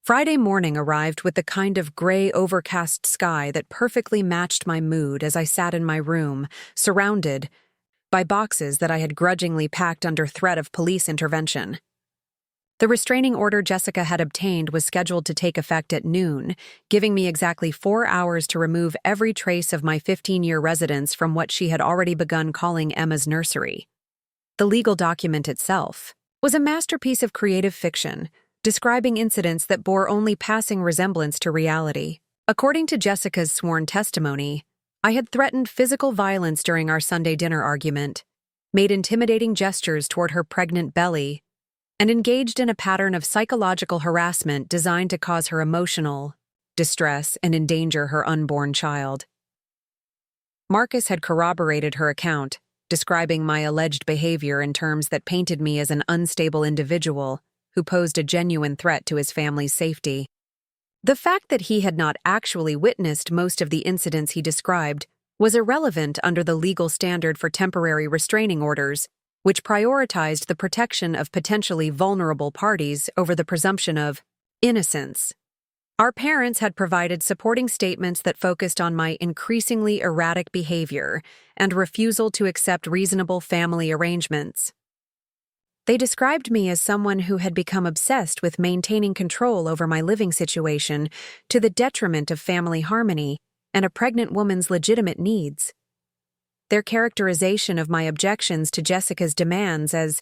Friday morning arrived with the kind of gray, overcast sky that perfectly matched my mood as I sat in my room, surrounded by boxes that I had grudgingly packed under threat of police intervention. The restraining order Jessica had obtained was scheduled to take effect at noon, giving me exactly 4 hours to remove every trace of my 15-year residence from what she had already begun calling Emma's nursery. The legal document itself was a masterpiece of creative fiction, describing incidents that bore only passing resemblance to reality. According to Jessica's sworn testimony, I had threatened physical violence during our Sunday dinner argument, made intimidating gestures toward her pregnant belly, and engaged in a pattern of psychological harassment designed to cause her emotional distress and endanger her unborn child. Marcus had corroborated her account, describing my alleged behavior in terms that painted me as an unstable individual who posed a genuine threat to his family's safety. The fact that he had not actually witnessed most of the incidents he described was irrelevant under the legal standard for temporary restraining orders, which prioritized the protection of potentially vulnerable parties over the presumption of innocence. Our parents had provided supporting statements that focused on my increasingly erratic behavior and refusal to accept reasonable family arrangements. They described me as someone who had become obsessed with maintaining control over my living situation to the detriment of family harmony and a pregnant woman's legitimate needs. Their characterization of my objections to Jessica's demands as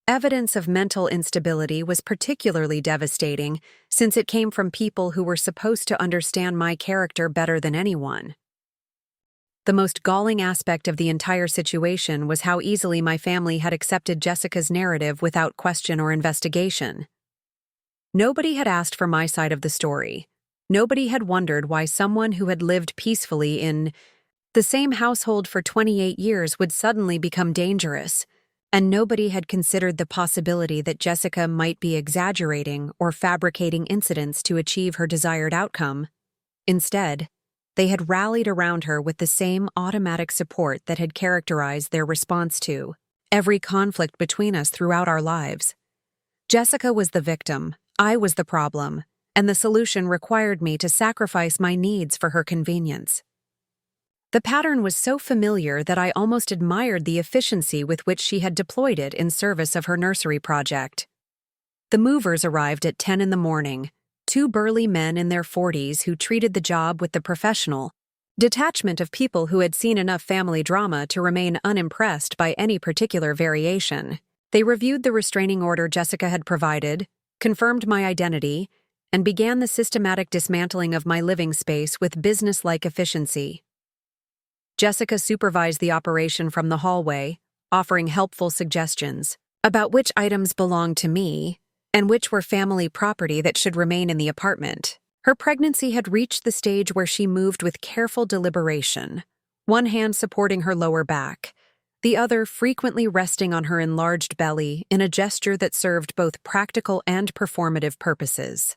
evidence of mental instability was particularly devastating, since it came from people who were supposed to understand my character better than anyone. The most galling aspect of the entire situation was how easily my family had accepted Jessica's narrative without question or investigation. Nobody had asked for my side of the story. Nobody had wondered why someone who had lived peacefully in the same household for 28 years would suddenly become dangerous, and nobody had considered the possibility that Jessica might be exaggerating or fabricating incidents to achieve her desired outcome. Instead, they had rallied around her with the same automatic support that had characterized their response to every conflict between us throughout our lives. Jessica was the victim, I was the problem, and the solution required me to sacrifice my needs for her convenience. The pattern was so familiar that I almost admired the efficiency with which she had deployed it in service of her nursery project. The movers arrived at 10 in the morning, 2 burly men in their 40s who treated the job with the professional detachment of people who had seen enough family drama to remain unimpressed by any particular variation. They reviewed the restraining order Jessica had provided, confirmed my identity, and began the systematic dismantling of my living space with business-like efficiency. Jessica supervised the operation from the hallway, offering helpful suggestions about which items belonged to me and which were family property that should remain in the apartment. Her pregnancy had reached the stage where she moved with careful deliberation, one hand supporting her lower back, the other frequently resting on her enlarged belly in a gesture that served both practical and performative purposes.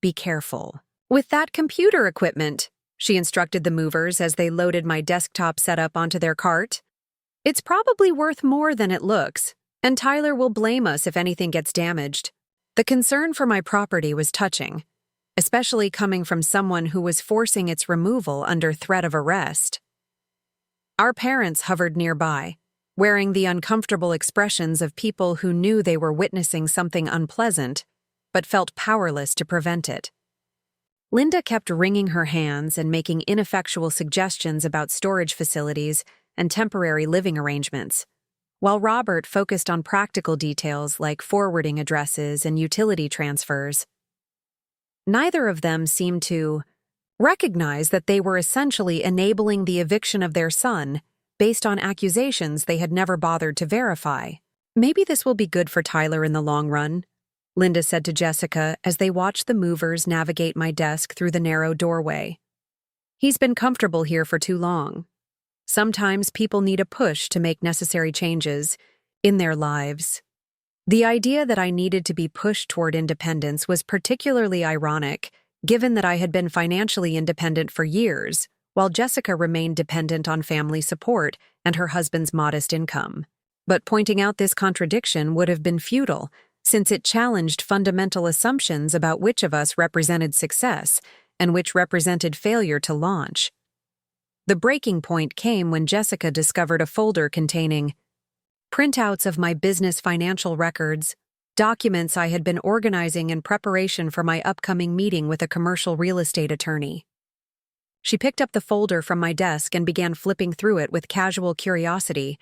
"Be careful with that computer equipment," she instructed the movers as they loaded my desktop setup onto their cart. "It's probably worth more than it looks, and Tyler will blame us if anything gets damaged." The concern for my property was touching, especially coming from someone who was forcing its removal under threat of arrest. Our parents hovered nearby, wearing the uncomfortable expressions of people who knew they were witnessing something unpleasant, but felt powerless to prevent it. Linda kept wringing her hands and making ineffectual suggestions about storage facilities and temporary living arrangements, while Robert focused on practical details like forwarding addresses and utility transfers. Neither of them seemed to recognize that they were essentially enabling the eviction of their son based on accusations they had never bothered to verify. "Maybe this will be good for Tyler in the long run," Linda said to Jessica as they watched the movers navigate my desk through the narrow doorway. "He's been comfortable here for too long. Sometimes people need a push to make necessary changes in their lives." The idea that I needed to be pushed toward independence was particularly ironic, given that I had been financially independent for years, while Jessica remained dependent on family support and her husband's modest income. But pointing out this contradiction would have been futile, since it challenged fundamental assumptions about which of us represented success and which represented failure to launch. The breaking point came when Jessica discovered a folder containing printouts of my business financial records, documents I had been organizing in preparation for my upcoming meeting with a commercial real estate attorney. She picked up the folder from my desk and began flipping through it with casual curiosity,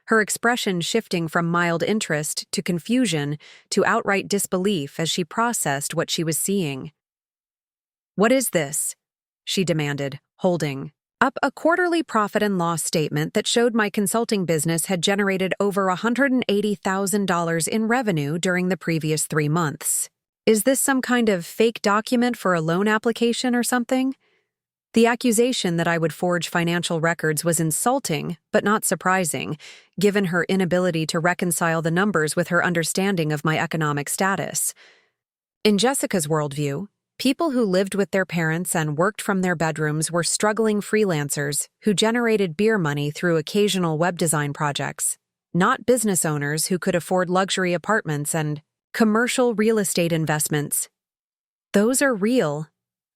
her expression shifting from mild interest to confusion to outright disbelief as she processed what she was seeing. "What is this?" she demanded, holding up a quarterly profit and loss statement that showed my consulting business had generated over $180,000 in revenue during the previous 3 months. "Is this some kind of fake document for a loan application or something?" The accusation that I would forge financial records was insulting, but not surprising, given her inability to reconcile the numbers with her understanding of my economic status. In Jessica's worldview, people who lived with their parents and worked from their bedrooms were struggling freelancers who generated beer money through occasional web design projects, not business owners who could afford luxury apartments and commercial real estate investments. "Those are real,"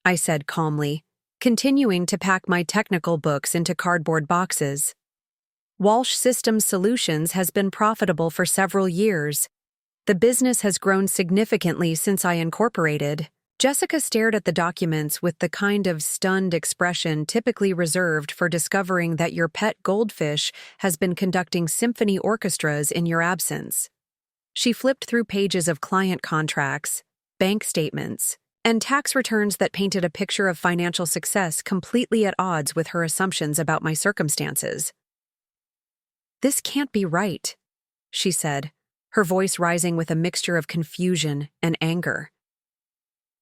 I said calmly, continuing to pack my technical books into cardboard boxes. "Walsh Systems Solutions has been profitable for several years. The business has grown significantly since I incorporated." Jessica stared at the documents with the kind of stunned expression typically reserved for discovering that your pet goldfish has been conducting symphony orchestras in your absence. She flipped through pages of client contracts, bank statements, and tax returns that painted a picture of financial success completely at odds with her assumptions about my circumstances. "This can't be right," she said, her voice rising with a mixture of confusion and anger.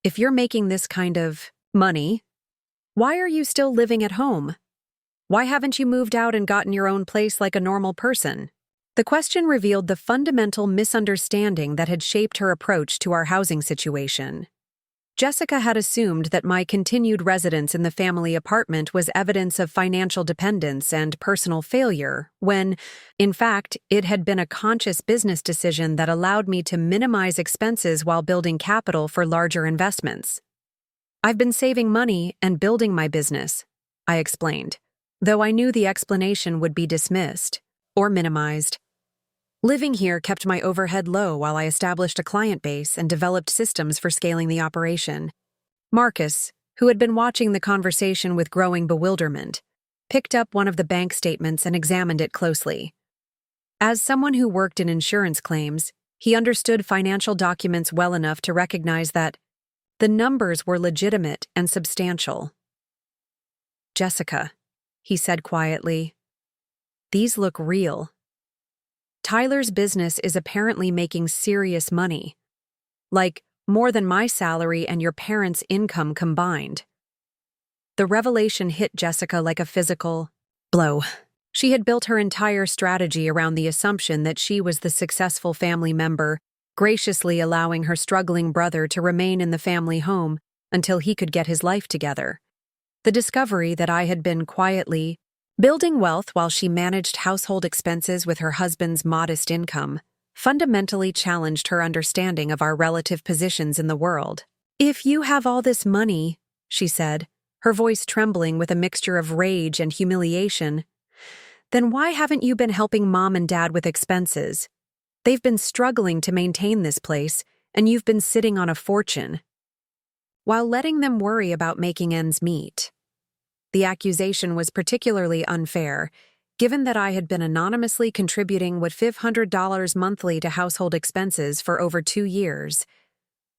"If you're making this kind of money, why are you still living at home? Why haven't you moved out and gotten your own place like a normal person?" The question revealed the fundamental misunderstanding that had shaped her approach to our housing situation. Jessica had assumed that my continued residence in the family apartment was evidence of financial dependence and personal failure, when, in fact, it had been a conscious business decision that allowed me to minimize expenses while building capital for larger investments. "I've been saving money and building my business," I explained, though I knew the explanation would be dismissed or minimized. "Living here kept my overhead low while I established a client base and developed systems for scaling the operation." Marcus, who had been watching the conversation with growing bewilderment, picked up one of the bank statements and examined it closely. As someone who worked in insurance claims, he understood financial documents well enough to recognize that the numbers were legitimate and substantial. "Jessica," he said quietly, "these look real. Tyler's business is apparently making serious money. Like, more than my salary and your parents' income combined." The revelation hit Jessica like a physical blow. She had built her entire strategy around the assumption that she was the successful family member, graciously allowing her struggling brother to remain in the family home until he could get his life together. The discovery that I had been quietly building wealth while she managed household expenses with her husband's modest income fundamentally challenged her understanding of our relative positions in the world. "If you have all this money," she said, her voice trembling with a mixture of rage and humiliation, "then why haven't you been helping Mom and Dad with expenses? They've been struggling to maintain this place, and you've been sitting on a fortune, while letting them worry about making ends meet." The accusation was particularly unfair, given that I had been anonymously contributing $500 monthly to household expenses for over 2 years,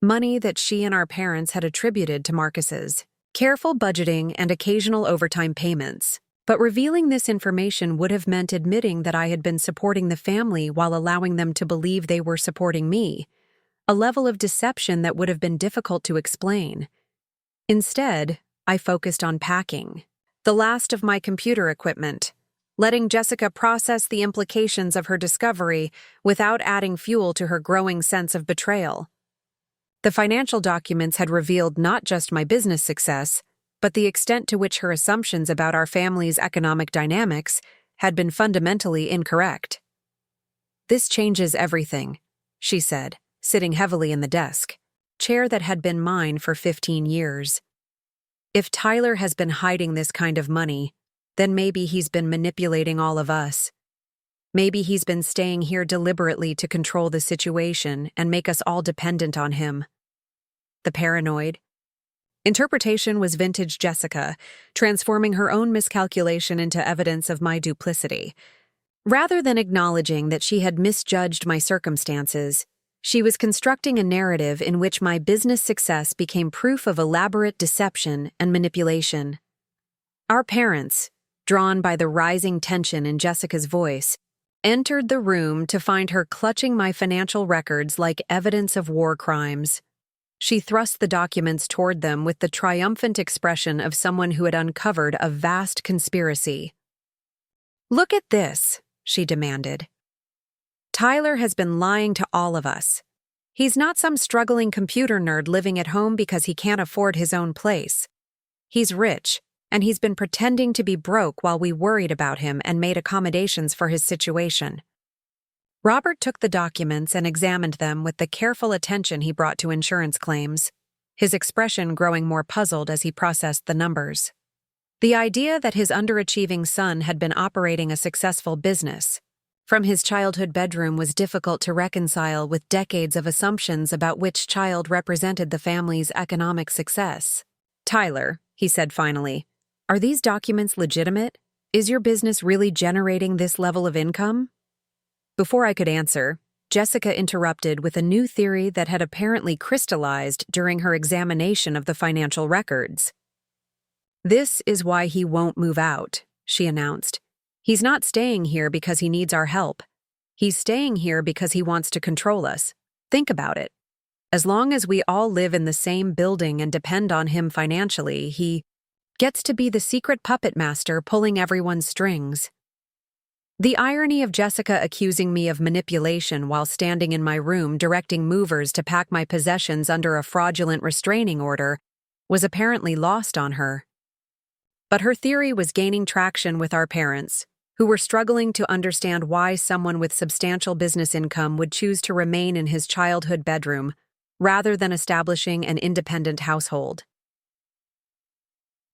money that she and our parents had attributed to Marcus's careful budgeting and occasional overtime payments. But revealing this information would have meant admitting that I had been supporting the family while allowing them to believe they were supporting me, a level of deception that would have been difficult to explain. Instead, I focused on packing the last of my computer equipment, letting Jessica process the implications of her discovery without adding fuel to her growing sense of betrayal. The financial documents had revealed not just my business success, but the extent to which her assumptions about our family's economic dynamics had been fundamentally incorrect. "This changes everything," she said, sitting heavily in the desk, chair that had been mine for 15 years. "If Tyler has been hiding this kind of money, then maybe he's been manipulating all of us. Maybe he's been staying here deliberately to control the situation and make us all dependent on him." The paranoid interpretation was vintage Jessica, transforming her own miscalculation into evidence of my duplicity. Rather than acknowledging that she had misjudged my circumstances, she was constructing a narrative in which my business success became proof of elaborate deception and manipulation. Our parents, drawn by the rising tension in Jessica's voice, entered the room to find her clutching my financial records like evidence of war crimes. She thrust the documents toward them with the triumphant expression of someone who had uncovered a vast conspiracy. "Look at this," she demanded. "Tyler has been lying to all of us. He's not some struggling computer nerd living at home because he can't afford his own place. He's rich, and he's been pretending to be broke while we worried about him and made accommodations for his situation." Robert took the documents and examined them with the careful attention he brought to insurance claims, his expression growing more puzzled as he processed the numbers. The idea that his underachieving son had been operating a successful business from his childhood bedroom was difficult to reconcile with decades of assumptions about which child represented the family's economic success. "Tyler," he said finally, "are these documents legitimate? Is your business really generating this level of income?" Before I could answer, Jessica interrupted with a new theory that had apparently crystallized during her examination of the financial records. "This is why he won't move out," she announced. "He's not staying here because he needs our help. He's staying here because he wants to control us. Think about it. As long as we all live in the same building and depend on him financially, he gets to be the secret puppet master pulling everyone's strings." The irony of Jessica accusing me of manipulation while standing in my room directing movers to pack my possessions under a fraudulent restraining order was apparently lost on her. But her theory was gaining traction with our parents, who were struggling to understand why someone with substantial business income would choose to remain in his childhood bedroom rather than establishing an independent household.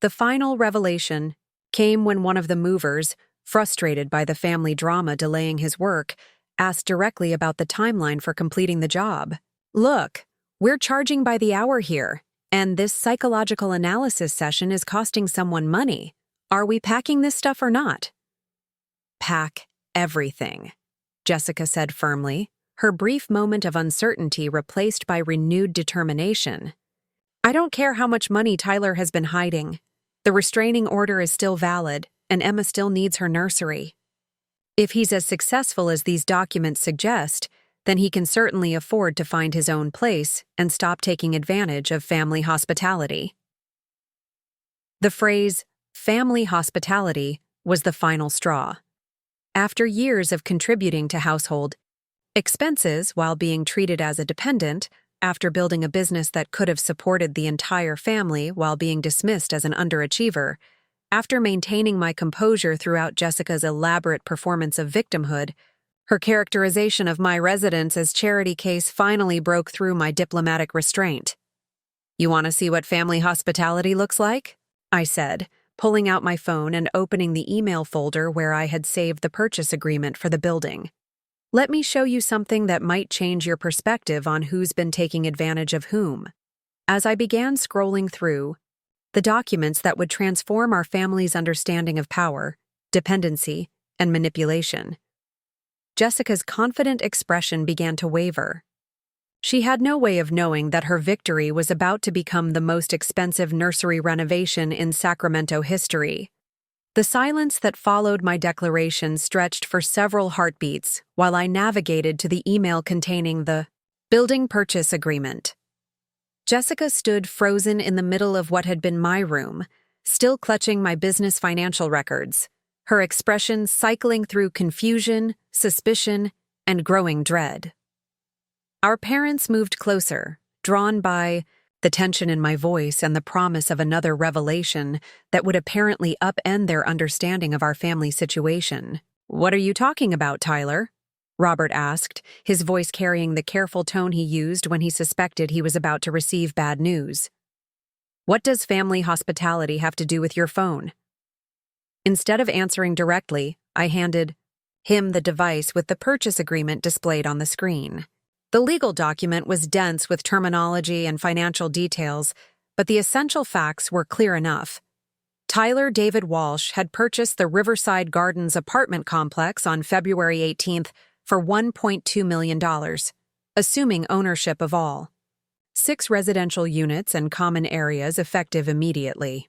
The final revelation came when one of the movers, frustrated by the family drama delaying his work, asked directly about the timeline for completing the job. "Look, we're charging by the hour here, and this psychological analysis session is costing someone money. Are we packing this stuff or not?" "Pack everything," Jessica said firmly, her brief moment of uncertainty replaced by renewed determination. "I don't care how much money Tyler has been hiding. The restraining order is still valid, and Emma still needs her nursery. If he's as successful as these documents suggest, then he can certainly afford to find his own place and stop taking advantage of family hospitality." The phrase, family hospitality, was the final straw. After years of contributing to household expenses while being treated as a dependent, after building a business that could have supported the entire family while being dismissed as an underachiever, after maintaining my composure throughout Jessica's elaborate performance of victimhood, her characterization of my residence as charity case finally broke through my diplomatic restraint. "You want to see what family hospitality looks like?" I said, pulling out my phone and opening the email folder where I had saved the purchase agreement for the building. "Let me show you something that might change your perspective on who's been taking advantage of whom." As I began scrolling through, the documents that would transform our family's understanding of power, dependency, and manipulation. Jessica's confident expression began to waver. She had no way of knowing that her victory was about to become the most expensive nursery renovation in Sacramento history. The silence that followed my declaration stretched for several heartbeats while I navigated to the email containing the building purchase agreement. Jessica stood frozen in the middle of what had been my room, still clutching my business financial records, her expression cycling through confusion, suspicion, and growing dread. Our parents moved closer, drawn by the tension in my voice and the promise of another revelation that would apparently upend their understanding of our family situation. "What are you talking about, Tyler?" Robert asked, his voice carrying the careful tone he used when he suspected he was about to receive bad news. "What does family hospitality have to do with your phone?" Instead of answering directly, I handed him the device with the purchase agreement displayed on the screen. The legal document was dense with terminology and financial details, but the essential facts were clear enough. Tyler David Walsh had purchased the Riverside Gardens apartment complex on February 18th for $1.2 million, assuming ownership of all 6 residential units and common areas effective immediately.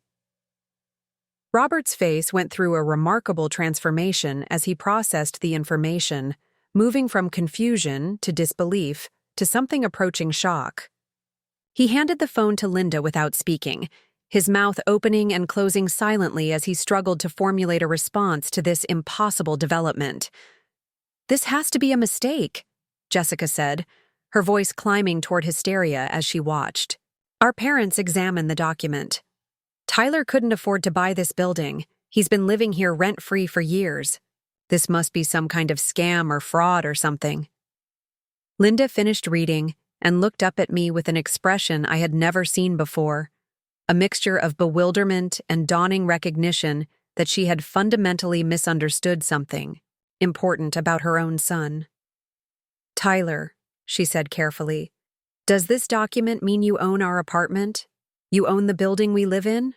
Robert's face went through a remarkable transformation as he processed the information, moving from confusion to disbelief to something approaching shock. He handed the phone to Linda without speaking, his mouth opening and closing silently as he struggled to formulate a response to this impossible development. "This has to be a mistake," Jessica said, her voice climbing toward hysteria as she watched. Our parents examined the document. "Tyler couldn't afford to buy this building. He's been living here rent-free for years. This must be some kind of scam or fraud or something." Linda finished reading and looked up at me with an expression I had never seen before, a mixture of bewilderment and dawning recognition that she had fundamentally misunderstood something important about her own son. "Tyler," she said carefully, "does this document mean you own our apartment? You own the building we live in?"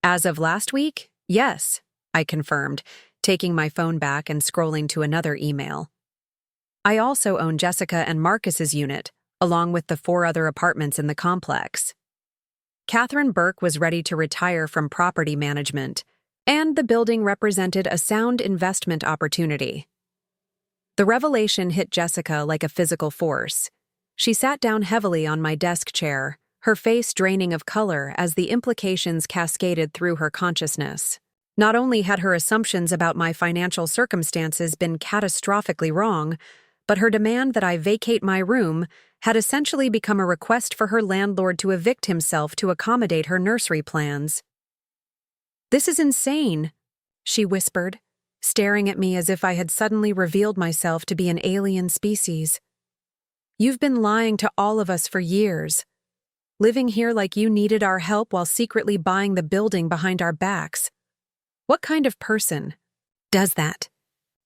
"As of last week, yes," I confirmed, taking my phone back and scrolling to another email. "I also own Jessica and Marcus's unit, along with the 4 other apartments in the complex." Catherine Burke was ready to retire from property management, and the building represented a sound investment opportunity. The revelation hit Jessica like a physical force. She sat down heavily on my desk chair, her face draining of color as the implications cascaded through her consciousness. Not only had her assumptions about my financial circumstances been catastrophically wrong, but her demand that I vacate my room had essentially become a request for her landlord to evict himself to accommodate her nursery plans. "This is insane," she whispered, staring at me as if I had suddenly revealed myself to be an alien species. "You've been lying to all of us for years, living here like you needed our help while secretly buying the building behind our backs. What kind of person does that?"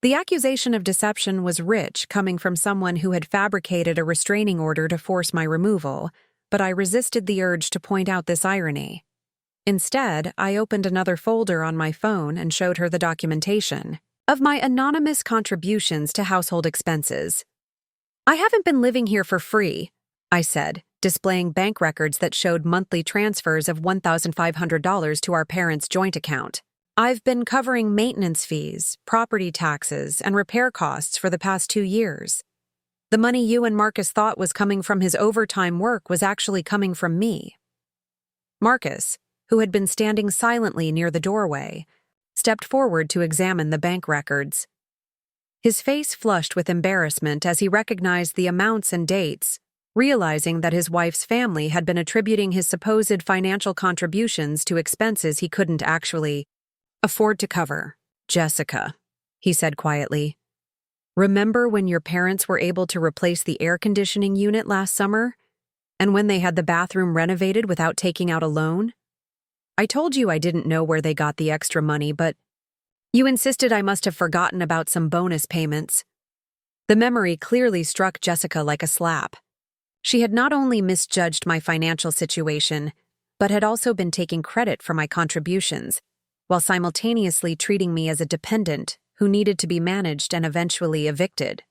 The accusation of deception was rich, coming from someone who had fabricated a restraining order to force my removal, but I resisted the urge to point out this irony. Instead, I opened another folder on my phone and showed her the documentation of my anonymous contributions to household expenses. "I haven't been living here for free," I said, displaying bank records that showed monthly transfers of $1,500 to our parents' joint account. "I've been covering maintenance fees, property taxes, and repair costs for the past 2 years. The money you and Marcus thought was coming from his overtime work was actually coming from me." Marcus, who had been standing silently near the doorway, stepped forward to examine the bank records. His face flushed with embarrassment as he recognized the amounts and dates, realizing that his wife's family had been attributing his supposed financial contributions to expenses he couldn't actually afford to cover. "Jessica," he said quietly, "remember when your parents were able to replace the air conditioning unit last summer? And when they had the bathroom renovated without taking out a loan? I told you I didn't know where they got the extra money, but you insisted I must have forgotten about some bonus payments." The memory clearly struck Jessica like a slap. She had not only misjudged my financial situation, but had also been taking credit for my contributions, while simultaneously treating me as a dependent who needed to be managed and eventually evicted.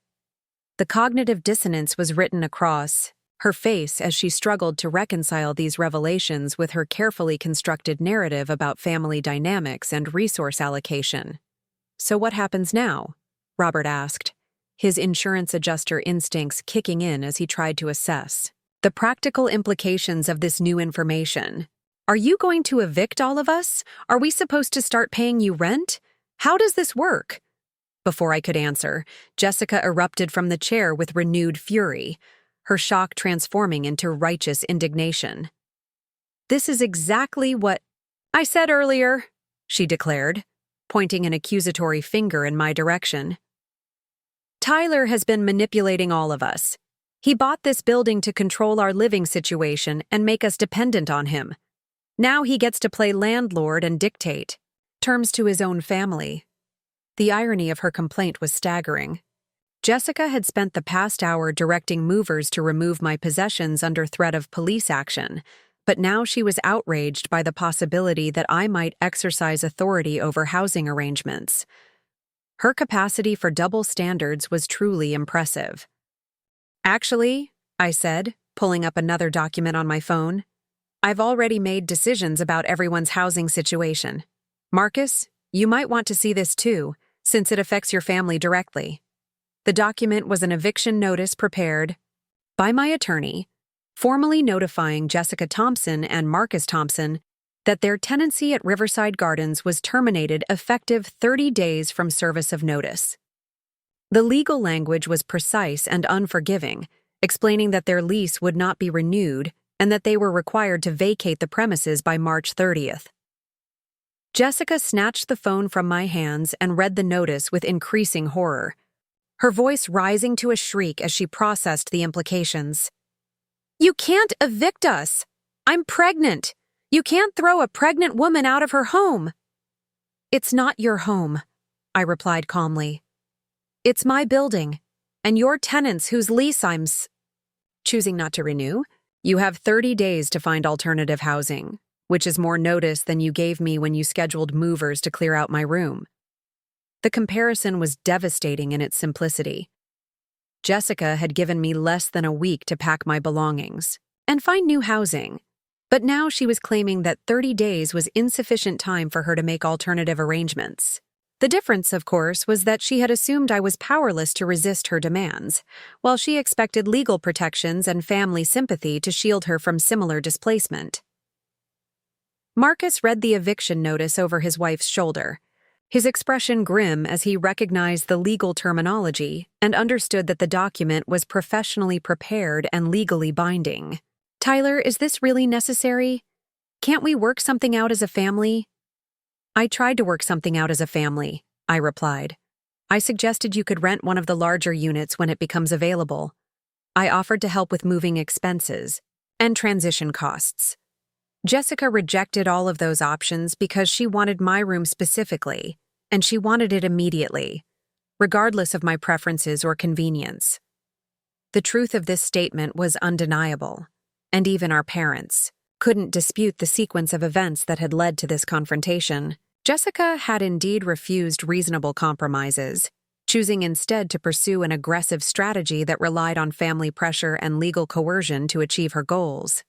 The cognitive dissonance was written across her face as she struggled to reconcile these revelations with her carefully constructed narrative about family dynamics and resource allocation. "So what happens now?" Robert asked, his insurance adjuster instincts kicking in as he tried to assess the practical implications of this new information. "Are you going to evict all of us? Are we supposed to start paying you rent? How does this work?" Before I could answer, Jessica erupted from the chair with renewed fury, her shock transforming into righteous indignation. "This is exactly what I said earlier," she declared, pointing an accusatory finger in my direction. "Tyler has been manipulating all of us. He bought this building to control our living situation and make us dependent on him. Now he gets to play landlord and dictate terms to his own family." The irony of her complaint was staggering. Jessica had spent the past hour directing movers to remove my possessions under threat of police action, but now she was outraged by the possibility that I might exercise authority over housing arrangements. Her capacity for double standards was truly impressive. "Actually," I said, pulling up another document on my phone, "I've already made decisions about everyone's housing situation. Marcus, you might want to see this too, since it affects your family directly." The document was an eviction notice prepared by my attorney, formally notifying Jessica Thompson and Marcus Thompson that their tenancy at Riverside Gardens was terminated effective 30 days from service of notice. The legal language was precise and unforgiving, explaining that their lease would not be renewed and that they were required to vacate the premises by March 30th. Jessica snatched the phone from my hands and read the notice with increasing horror, her voice rising to a shriek as she processed the implications. "You can't evict us! I'm pregnant! You can't throw a pregnant woman out of her home!" "It's not your home," I replied calmly. "It's my building, and your tenants whose lease I'm choosing not to renew. You have 30 days to find alternative housing, which is more notice than you gave me when you scheduled movers to clear out my room." The comparison was devastating in its simplicity. Jessica had given me less than a week to pack my belongings and find new housing, but now she was claiming that 30 days was insufficient time for her to make alternative arrangements. The difference, of course, was that she had assumed I was powerless to resist her demands, while she expected legal protections and family sympathy to shield her from similar displacement. Marcus read the eviction notice over his wife's shoulder, his expression grim as he recognized the legal terminology and understood that the document was professionally prepared and legally binding. "Tyler, is this really necessary? Can't we work something out as a family?" "I tried to work something out as a family," I replied. "I suggested you could rent one of the larger units when it becomes available. I offered to help with moving expenses and transition costs. Jessica rejected all of those options because she wanted my room specifically, and she wanted it immediately, regardless of my preferences or convenience." The truth of this statement was undeniable, and even our parents couldn't dispute the sequence of events that had led to this confrontation. Jessica had indeed refused reasonable compromises, choosing instead to pursue an aggressive strategy that relied on family pressure and legal coercion to achieve her goals.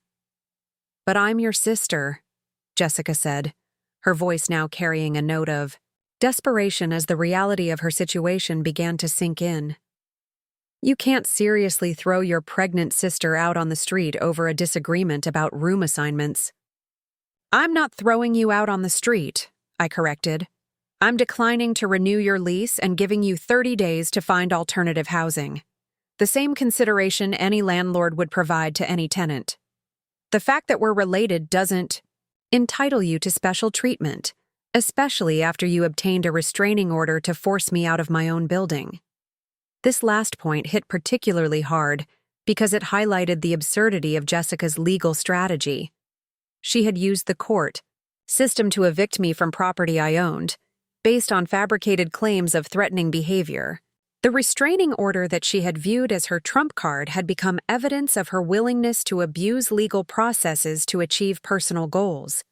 "But I'm your sister," Jessica said, her voice now carrying a note of desperation as the reality of her situation began to sink in. "You can't seriously throw your pregnant sister out on the street over a disagreement about room assignments." "I'm not throwing you out on the street," I corrected. "I'm declining to renew your lease and giving you 30 days to find alternative housing. The same consideration any landlord would provide to any tenant. The fact that we're related doesn't entitle you to special treatment, especially after you obtained a restraining order to force me out of my own building." This last point hit particularly hard because it highlighted the absurdity of Jessica's legal strategy. She had used the court system to evict me from property I owned, based on fabricated claims of threatening behavior. The restraining order that she had viewed as her trump card had become evidence of her willingness to abuse legal processes to achieve personal goals.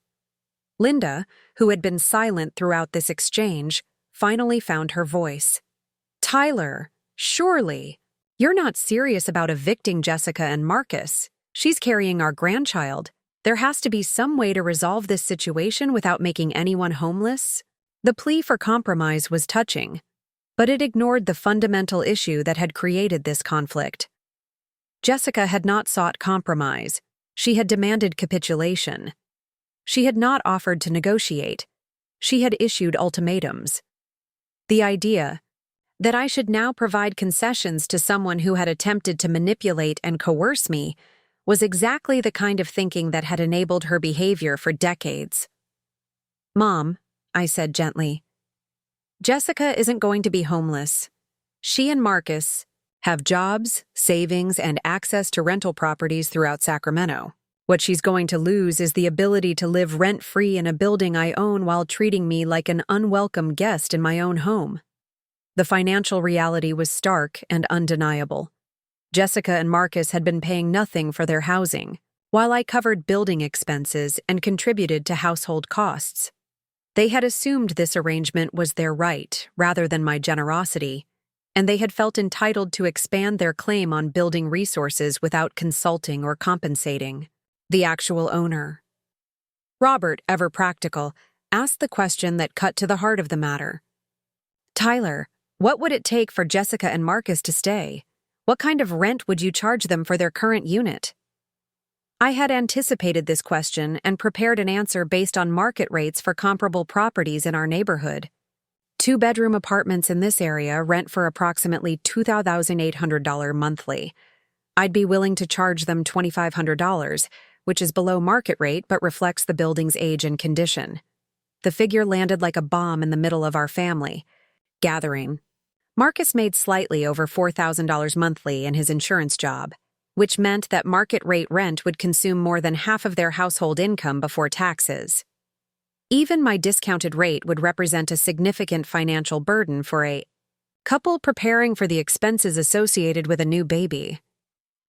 Linda, who had been silent throughout this exchange, finally found her voice. "Tyler, surely. You're not serious about evicting Jessica and Marcus. She's carrying our grandchild. There has to be some way to resolve this situation without making anyone homeless." The plea for compromise was touching, but it ignored the fundamental issue that had created this conflict. Jessica had not sought compromise. She had demanded capitulation. She had not offered to negotiate. She had issued ultimatums. The idea that I should now provide concessions to someone who had attempted to manipulate and coerce me was exactly the kind of thinking that had enabled her behavior for decades. "Mom," I said gently, "Jessica isn't going to be homeless. She and Marcus have jobs, savings, and access to rental properties throughout Sacramento. What she's going to lose is the ability to live rent-free in a building I own while treating me like an unwelcome guest in my own home." The financial reality was stark and undeniable. Jessica and Marcus had been paying nothing for their housing, while I covered building expenses and contributed to household costs. They had assumed this arrangement was their right rather than my generosity, and they had felt entitled to expand their claim on building resources without consulting or compensating the actual owner. Robert, ever practical, asked the question that cut to the heart of the matter. "Tyler, what would it take for Jessica and Marcus to stay? What kind of rent would you charge them for their current unit?" I had anticipated this question and prepared an answer based on market rates for comparable properties in our neighborhood. 2-bedroom apartments in this area rent for approximately $2,800 monthly. I'd be willing to charge them $2,500, which is below market rate but reflects the building's age and condition. The figure landed like a bomb in the middle of our family gathering. Marcus made slightly over $4,000 monthly in his insurance job, which meant that market rate rent would consume more than half of their household income before taxes. Even my discounted rate would represent a significant financial burden for a couple preparing for the expenses associated with a new baby.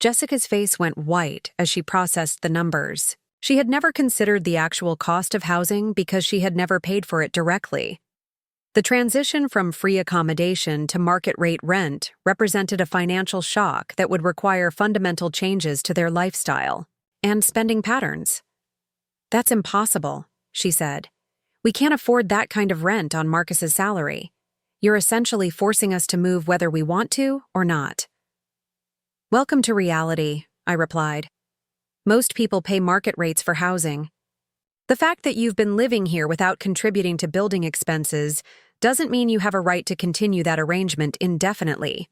Jessica's face went white as she processed the numbers. She had never considered the actual cost of housing because she had never paid for it directly. The transition from free accommodation to market rate rent represented a financial shock that would require fundamental changes to their lifestyle and spending patterns. "That's impossible," she said. "We can't afford that kind of rent on Marcus's salary. You're essentially forcing us to move whether we want to or not." "Welcome to reality," I replied. "Most people pay market rates for housing. The fact that you've been living here without contributing to building expenses doesn't mean you have a right to continue that arrangement indefinitely."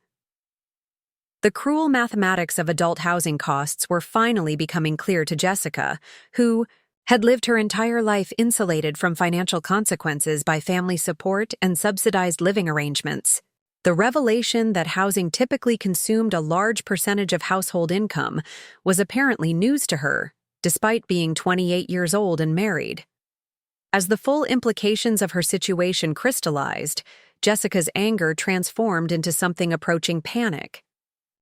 The cruel mathematics of adult housing costs were finally becoming clear to Jessica, who had lived her entire life insulated from financial consequences by family support and subsidized living arrangements. The revelation that housing typically consumed a large percentage of household income was apparently news to her, despite being 28 years old and married. As the full implications of her situation crystallized, Jessica's anger transformed into something approaching panic.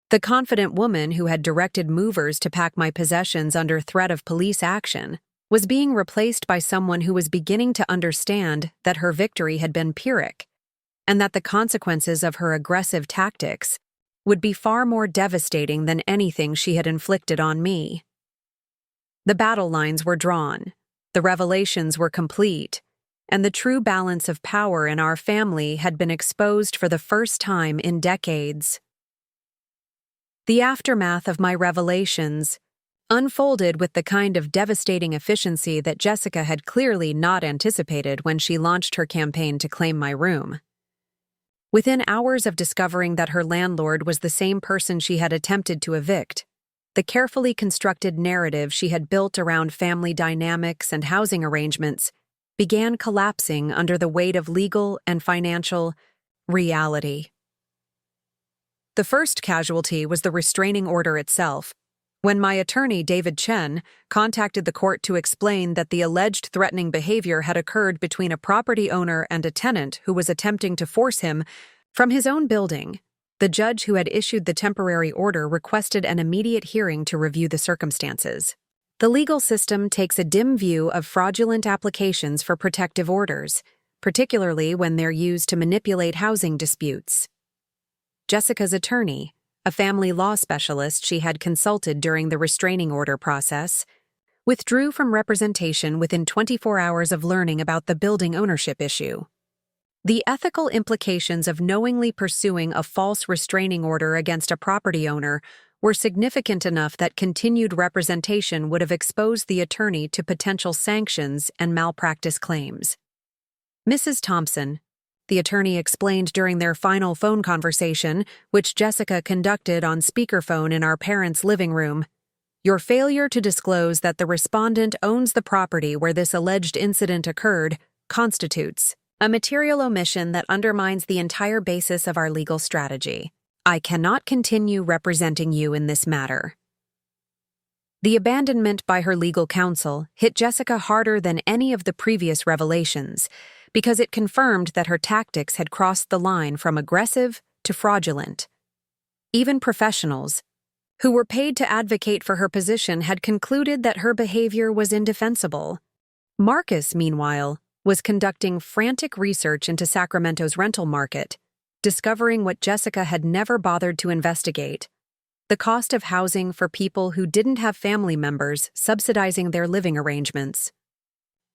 The confident woman who had directed movers to pack my possessions under threat of police action was being replaced by someone who was beginning to understand that her victory had been Pyrrhic, and that the consequences of her aggressive tactics would be far more devastating than anything she had inflicted on me. The battle lines were drawn. The revelations were complete, and the true balance of power in our family had been exposed for the first time in decades. The aftermath of my revelations unfolded with the kind of devastating efficiency that Jessica had clearly not anticipated when she launched her campaign to claim my room. Within hours of discovering that her landlord was the same person she had attempted to evict, the carefully constructed narrative she had built around family dynamics and housing arrangements began collapsing under the weight of legal and financial reality. The first casualty was the restraining order itself. When my attorney, David Chen, contacted the court to explain that the alleged threatening behavior had occurred between a property owner and a tenant who was attempting to force him from his own building, the judge who had issued the temporary order requested an immediate hearing to review the circumstances. The legal system takes a dim view of fraudulent applications for protective orders, particularly when they're used to manipulate housing disputes. Jessica's attorney, a family law specialist she had consulted during the restraining order process, withdrew from representation within 24 hours of learning about the building ownership issue. The ethical implications of knowingly pursuing a false restraining order against a property owner were significant enough that continued representation would have exposed the attorney to potential sanctions and malpractice claims. Mrs. Thompson, the attorney explained during their final phone conversation, which Jessica conducted on speakerphone in our parents' living room, your failure to disclose that the respondent owns the property where this alleged incident occurred constitutes a material omission that undermines the entire basis of our legal strategy. I cannot continue representing you in this matter. The abandonment by her legal counsel hit Jessica harder than any of the previous revelations because it confirmed that her tactics had crossed the line from aggressive to fraudulent. Even professionals, who were paid to advocate for her position, had concluded that her behavior was indefensible. Marcus, meanwhile, was conducting frantic research into Sacramento's rental market, discovering what Jessica had never bothered to investigate: the cost of housing for people who didn't have family members subsidizing their living arrangements.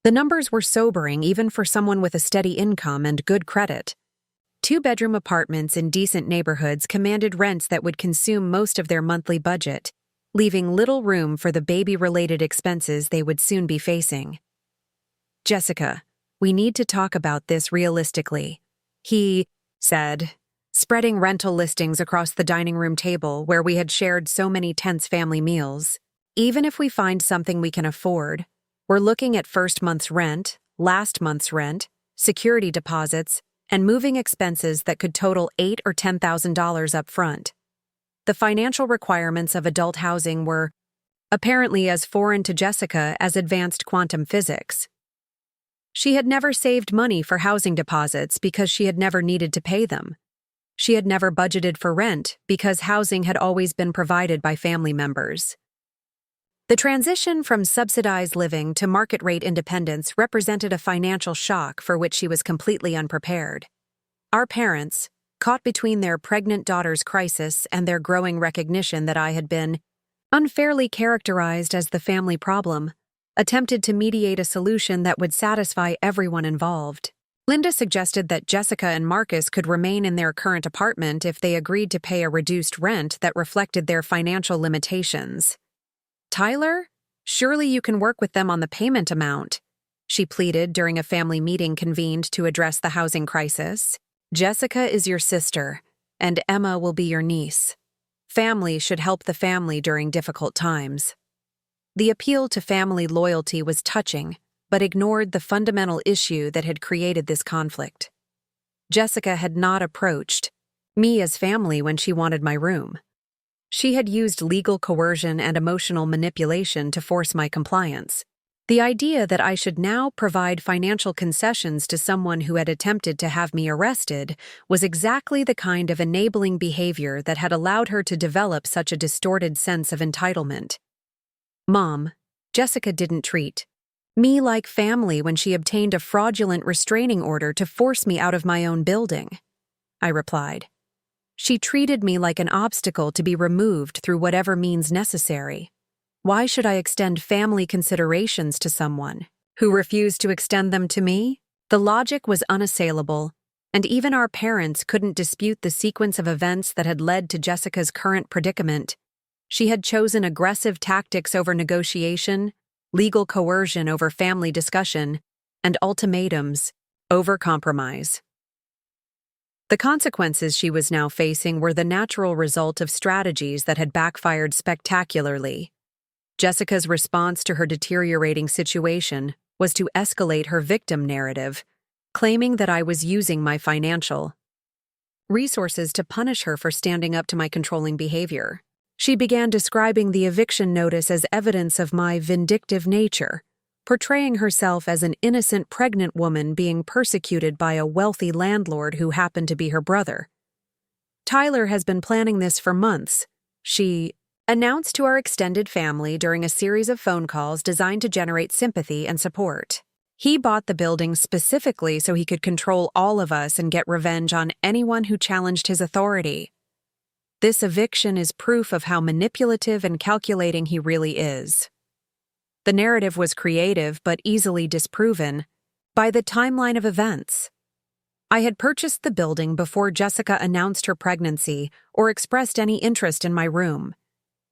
The numbers were sobering even for someone with a steady income and good credit. 2-bedroom apartments in decent neighborhoods commanded rents that would consume most of their monthly budget, leaving little room for the baby-related expenses they would soon be facing. Jessica, we need to talk about this realistically, he said, spreading rental listings across the dining room table where we had shared so many tense family meals. Even if we find something we can afford, we're looking at first month's rent, last month's rent, security deposits, and moving expenses that could total $8,000 or $10,000 up front. The financial requirements of adult housing were apparently as foreign to Jessica as advanced quantum physics. She had never saved money for housing deposits because she had never needed to pay them. She had never budgeted for rent because housing had always been provided by family members. The transition from subsidized living to market-rate independence represented a financial shock for which she was completely unprepared. Our parents, caught between their pregnant daughter's crisis and their growing recognition that I had been unfairly characterized as the family problem, attempted to mediate a solution that would satisfy everyone involved. Linda suggested that Jessica and Marcus could remain in their current apartment if they agreed to pay a reduced rent that reflected their financial limitations. Tyler, surely you can work with them on the payment amount, she pleaded during a family meeting convened to address the housing crisis. Jessica is your sister, and Emma will be your niece. Family should help the family during difficult times. The appeal to family loyalty was touching, but ignored the fundamental issue that had created this conflict. Jessica had not approached me as family when she wanted my room. She had used legal coercion and emotional manipulation to force my compliance. The idea that I should now provide financial concessions to someone who had attempted to have me arrested was exactly the kind of enabling behavior that had allowed her to develop such a distorted sense of entitlement. Mom, Jessica didn't treat me like family when she obtained a fraudulent restraining order to force me out of my own building, I replied. She treated me like an obstacle to be removed through whatever means necessary. Why should I extend family considerations to someone who refused to extend them to me? The logic was unassailable, and even our parents couldn't dispute the sequence of events that had led to Jessica's current predicament. She had chosen aggressive tactics over negotiation, legal coercion over family discussion, and ultimatums over compromise. The consequences she was now facing were the natural result of strategies that had backfired spectacularly. Jessica's response to her deteriorating situation was to escalate her victim narrative, claiming that I was using my financial resources to punish her for standing up to my controlling behavior. She began describing the eviction notice as evidence of my vindictive nature, portraying herself as an innocent pregnant woman being persecuted by a wealthy landlord who happened to be her brother. Tyler has been planning this for months, she announced to our extended family during a series of phone calls designed to generate sympathy and support. He bought the building specifically so he could control all of us and get revenge on anyone who challenged his authority. This eviction is proof of how manipulative and calculating he really is. The narrative was creative but easily disproven by the timeline of events. I had purchased the building before Jessica announced her pregnancy or expressed any interest in my room.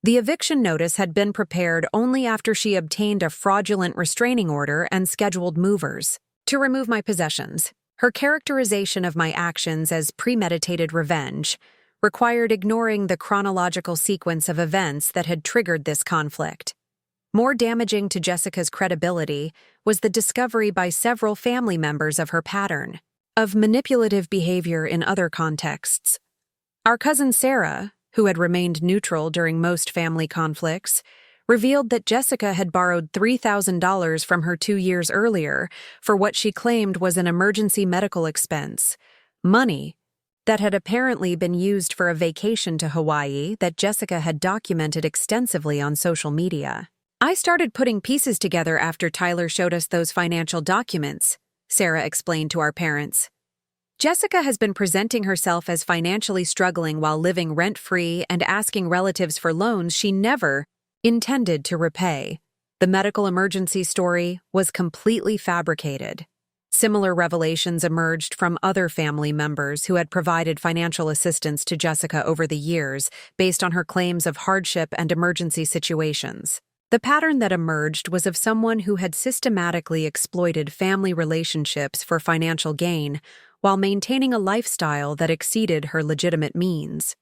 The eviction notice had been prepared only after she obtained a fraudulent restraining order and scheduled movers to remove my possessions. Her characterization of my actions as premeditated revenge required ignoring the chronological sequence of events that had triggered this conflict. More damaging to Jessica's credibility was the discovery by several family members of her pattern of manipulative behavior in other contexts. Our cousin Sarah, who had remained neutral during most family conflicts, revealed that Jessica had borrowed $3,000 from her 2 years earlier for what she claimed was an emergency medical expense, money that had apparently been used for a vacation to Hawaii that Jessica had documented extensively on social media. I started putting pieces together after Tyler showed us those financial documents, Sarah explained to our parents. Jessica has been presenting herself as financially struggling while living rent-free and asking relatives for loans she never intended to repay. The medical emergency story was completely fabricated. Similar revelations emerged from other family members who had provided financial assistance to Jessica over the years based on her claims of hardship and emergency situations. The pattern that emerged was of someone who had systematically exploited family relationships for financial gain while maintaining a lifestyle that exceeded her legitimate means.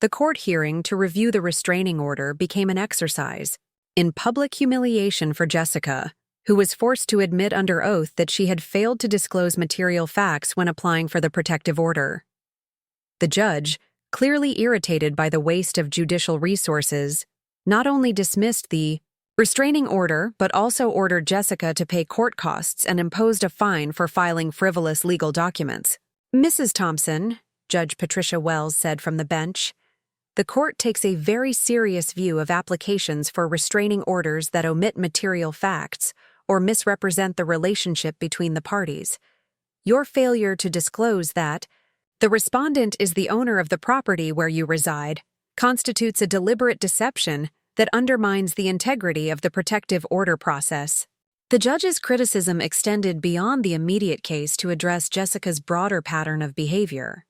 The court hearing to review the restraining order became an exercise in public humiliation for Jessica, who was forced to admit under oath that she had failed to disclose material facts when applying for the protective order. The judge, clearly irritated by the waste of judicial resources, not only dismissed the restraining order but also ordered Jessica to pay court costs and imposed a fine for filing frivolous legal documents. "Mrs. Thompson," Judge Patricia Wells said from the bench, "the court takes a very serious view of applications for restraining orders that omit material facts or misrepresent the relationship between the parties. Your failure to disclose that the respondent is the owner of the property where you reside constitutes a deliberate deception that undermines the integrity of the protective order process." The judge's criticism extended beyond the immediate case to address Jessica's broader pattern of behavior.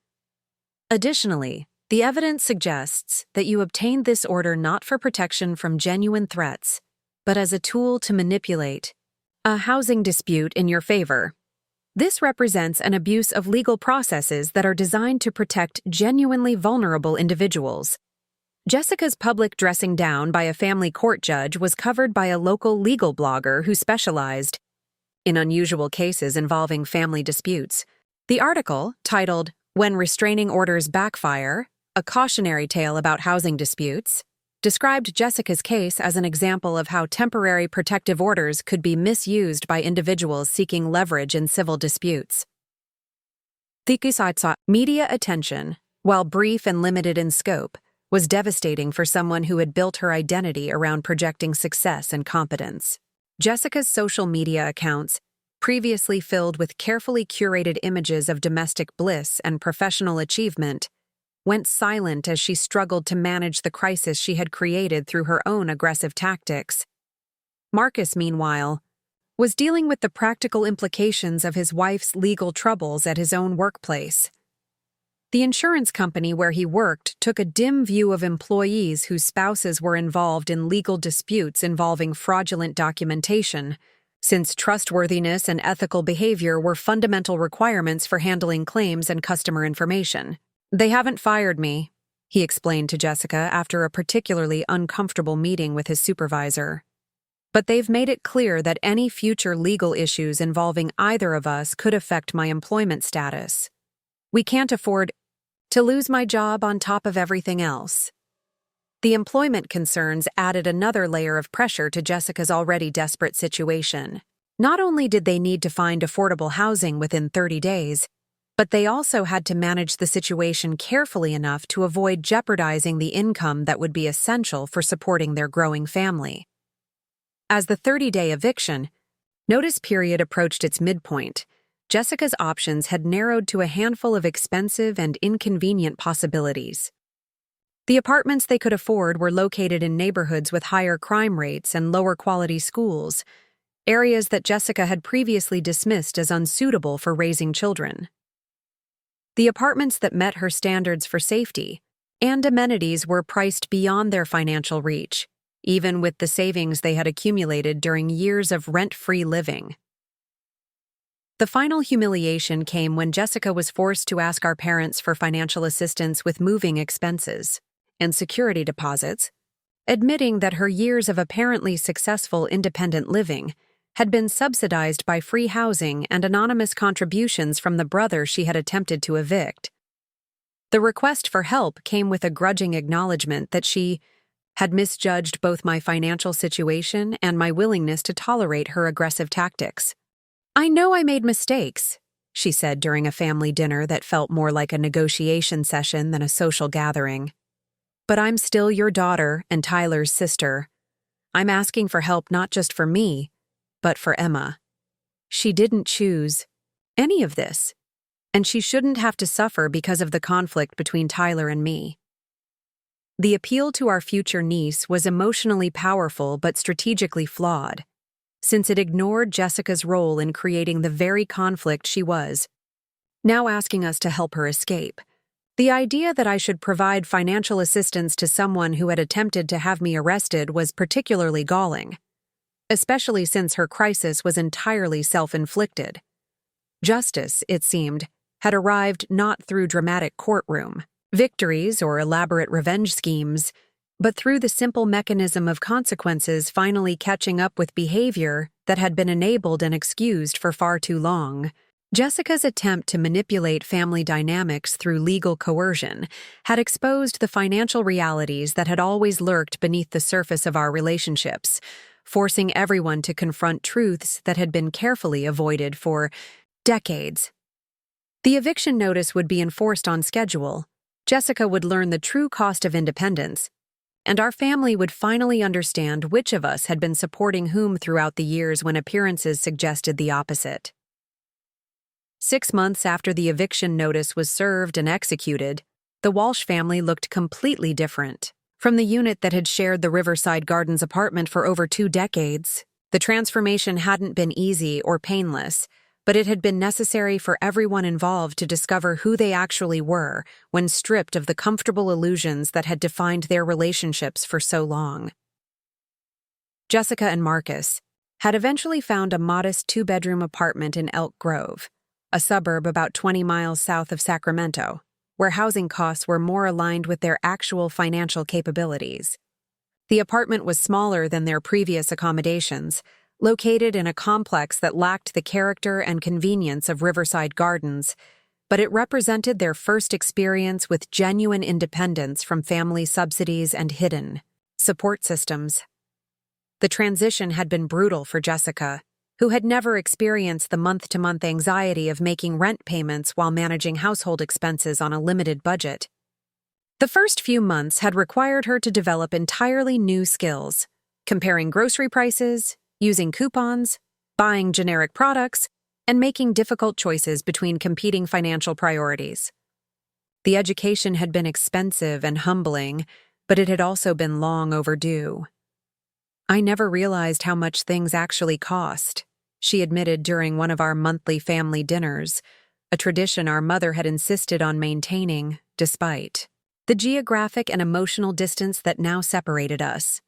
Additionally, the evidence suggests that you obtained this order not for protection from genuine threats, but as a tool to manipulate a housing dispute in your favor. This represents an abuse of legal processes that are designed to protect genuinely vulnerable individuals. Jessica's public dressing down by a family court judge was covered by a local legal blogger who specialized in unusual cases involving family disputes. The article, titled "When Restraining Orders Backfire: A Cautionary Tale About Housing Disputes," described Jessica's case as an example of how temporary protective orders could be misused by individuals seeking leverage in civil disputes. The media attention, while brief and limited in scope, was devastating for someone who had built her identity around projecting success and competence. Jessica's social media accounts, previously filled with carefully curated images of domestic bliss and professional achievement, went silent as she struggled to manage the crisis she had created through her own aggressive tactics. Marcus, meanwhile, was dealing with the practical implications of his wife's legal troubles at his own workplace. The insurance company where he worked took a dim view of employees whose spouses were involved in legal disputes involving fraudulent documentation, since trustworthiness and ethical behavior were fundamental requirements for handling claims and customer information. "They haven't fired me," he explained to Jessica after a particularly uncomfortable meeting with his supervisor. "But they've made it clear that any future legal issues involving either of us could affect my employment status. We can't afford to lose my job on top of everything else." The employment concerns added another layer of pressure to Jessica's already desperate situation. Not only did they need to find affordable housing within 30 days, but they also had to manage the situation carefully enough to avoid jeopardizing the income that would be essential for supporting their growing family. As the 30-day eviction Notice period approached its midpoint. Jessica's options had narrowed to a handful of expensive and inconvenient possibilities. The apartments they could afford were located in neighborhoods with higher crime rates and lower quality schools, areas that Jessica had previously dismissed as unsuitable for raising children. The apartments that met her standards for safety and amenities were priced beyond their financial reach, even with the savings they had accumulated during years of rent-free living. The final humiliation came when Jessica was forced to ask our parents for financial assistance with moving expenses and security deposits, admitting that her years of apparently successful independent living had been subsidized by free housing and anonymous contributions from the brother she had attempted to evict. The request for help came with a grudging acknowledgement that she had misjudged both my financial situation and my willingness to tolerate her aggressive tactics. "I know I made mistakes," she said during a family dinner that felt more like a negotiation session than a social gathering. "But I'm still your daughter and Tyler's sister. I'm asking for help not just for me, but for Emma. She didn't choose any of this, and she shouldn't have to suffer because of the conflict between Tyler and me." The appeal to our future niece was emotionally powerful but strategically flawed, since it ignored Jessica's role in creating the very conflict she was now asking us to help her escape. The idea that I should provide financial assistance to someone who had attempted to have me arrested was particularly galling, especially since her crisis was entirely self-inflicted. Justice, it seemed, had arrived not through dramatic courtroom victories or elaborate revenge schemes, but through the simple mechanism of consequences finally catching up with behavior that had been enabled and excused for far too long. Jessica's attempt to manipulate family dynamics through legal coercion had exposed the financial realities that had always lurked beneath the surface of our relationships, forcing everyone to confront truths that had been carefully avoided for decades. The eviction notice would be enforced on schedule. Jessica would learn the true cost of independence, and our family would finally understand which of us had been supporting whom throughout the years when appearances suggested the opposite. 6 months after the eviction notice was served and executed, the Walsh family looked completely different. From the unit that had shared the Riverside Gardens apartment for over 2 decades, the transformation hadn't been easy or painless, but it had been necessary for everyone involved to discover who they actually were when stripped of the comfortable illusions that had defined their relationships for so long. Jessica and Marcus had eventually found a modest 2-bedroom apartment in Elk Grove, a suburb about 20 miles south of Sacramento, where housing costs were more aligned with their actual financial capabilities. The apartment was smaller than their previous accommodations, located in a complex that lacked the character and convenience of Riverside Gardens, but it represented their first experience with genuine independence from family subsidies and hidden support systems. The transition had been brutal for Jessica, who had never experienced the month-to-month anxiety of making rent payments while managing household expenses on a limited budget. The first few months had required her to develop entirely new skills, comparing grocery prices, using coupons, buying generic products, and making difficult choices between competing financial priorities. The education had been expensive and humbling, but it had also been long overdue. "I never realized how much things actually cost," she admitted during one of our monthly family dinners, a tradition our mother had insisted on maintaining, despite the geographic and emotional distance that now separated us.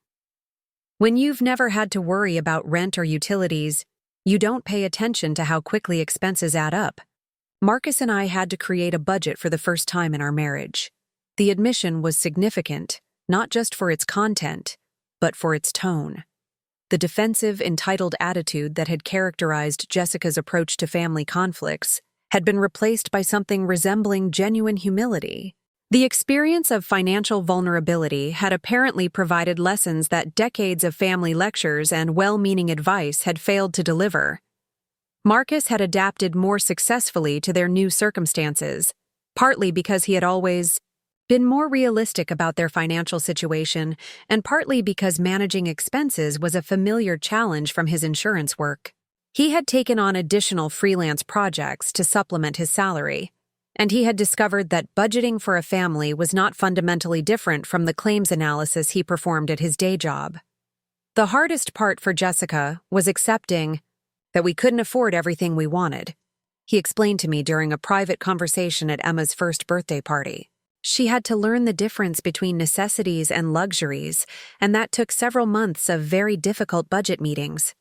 "When you've never had to worry about rent or utilities, you don't pay attention to how quickly expenses add up." Marcus and I had to create a budget for the first time in our marriage. The admission was significant, not just for its content, but for its tone. The defensive, entitled attitude that had characterized Jessica's approach to family conflicts had been replaced by something resembling genuine humility. The experience of financial vulnerability had apparently provided lessons that decades of family lectures and well-meaning advice had failed to deliver. Marcus had adapted more successfully to their new circumstances, partly because he had always been more realistic about their financial situation, and partly because managing expenses was a familiar challenge from his insurance work. He had taken on additional freelance projects to supplement his salary, and he had discovered that budgeting for a family was not fundamentally different from the claims analysis he performed at his day job. The hardest part for Jessica was accepting that we couldn't afford everything we wanted, he explained to me during a private conversation at Emma's first birthday party. She had to learn the difference between necessities and luxuries, and that took several months of very difficult budget meetings.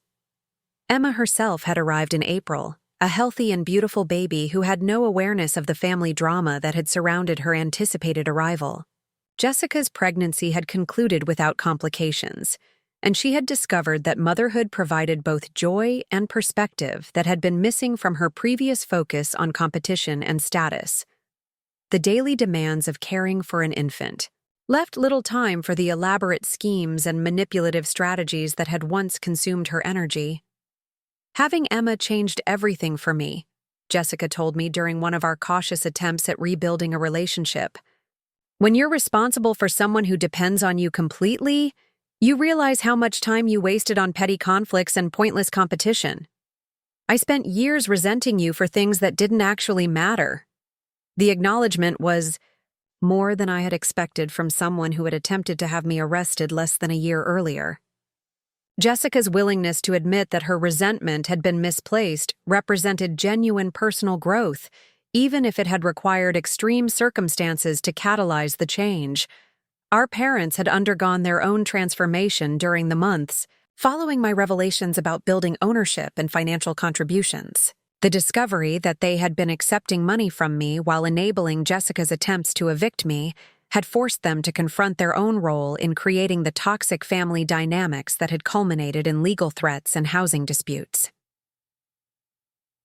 Emma herself had arrived in April, a healthy and beautiful baby who had no awareness of the family drama that had surrounded her anticipated arrival. Jessica's pregnancy had concluded without complications, and she had discovered that motherhood provided both joy and perspective that had been missing from her previous focus on competition and status. The daily demands of caring for an infant left little time for the elaborate schemes and manipulative strategies that had once consumed her energy. Having Emma changed everything for me, Jessica told me during one of our cautious attempts at rebuilding a relationship. When you're responsible for someone who depends on you completely, you realize how much time you wasted on petty conflicts and pointless competition. I spent years resenting you for things that didn't actually matter. The acknowledgement was more than I had expected from someone who had attempted to have me arrested less than a year earlier. Jessica's willingness to admit that her resentment had been misplaced represented genuine personal growth, even if it had required extreme circumstances to catalyze the change. Our parents had undergone their own transformation during the months following my revelations about building ownership and financial contributions. The discovery that they had been accepting money from me while enabling Jessica's attempts to evict me had forced them to confront their own role in creating the toxic family dynamics that had culminated in legal threats and housing disputes.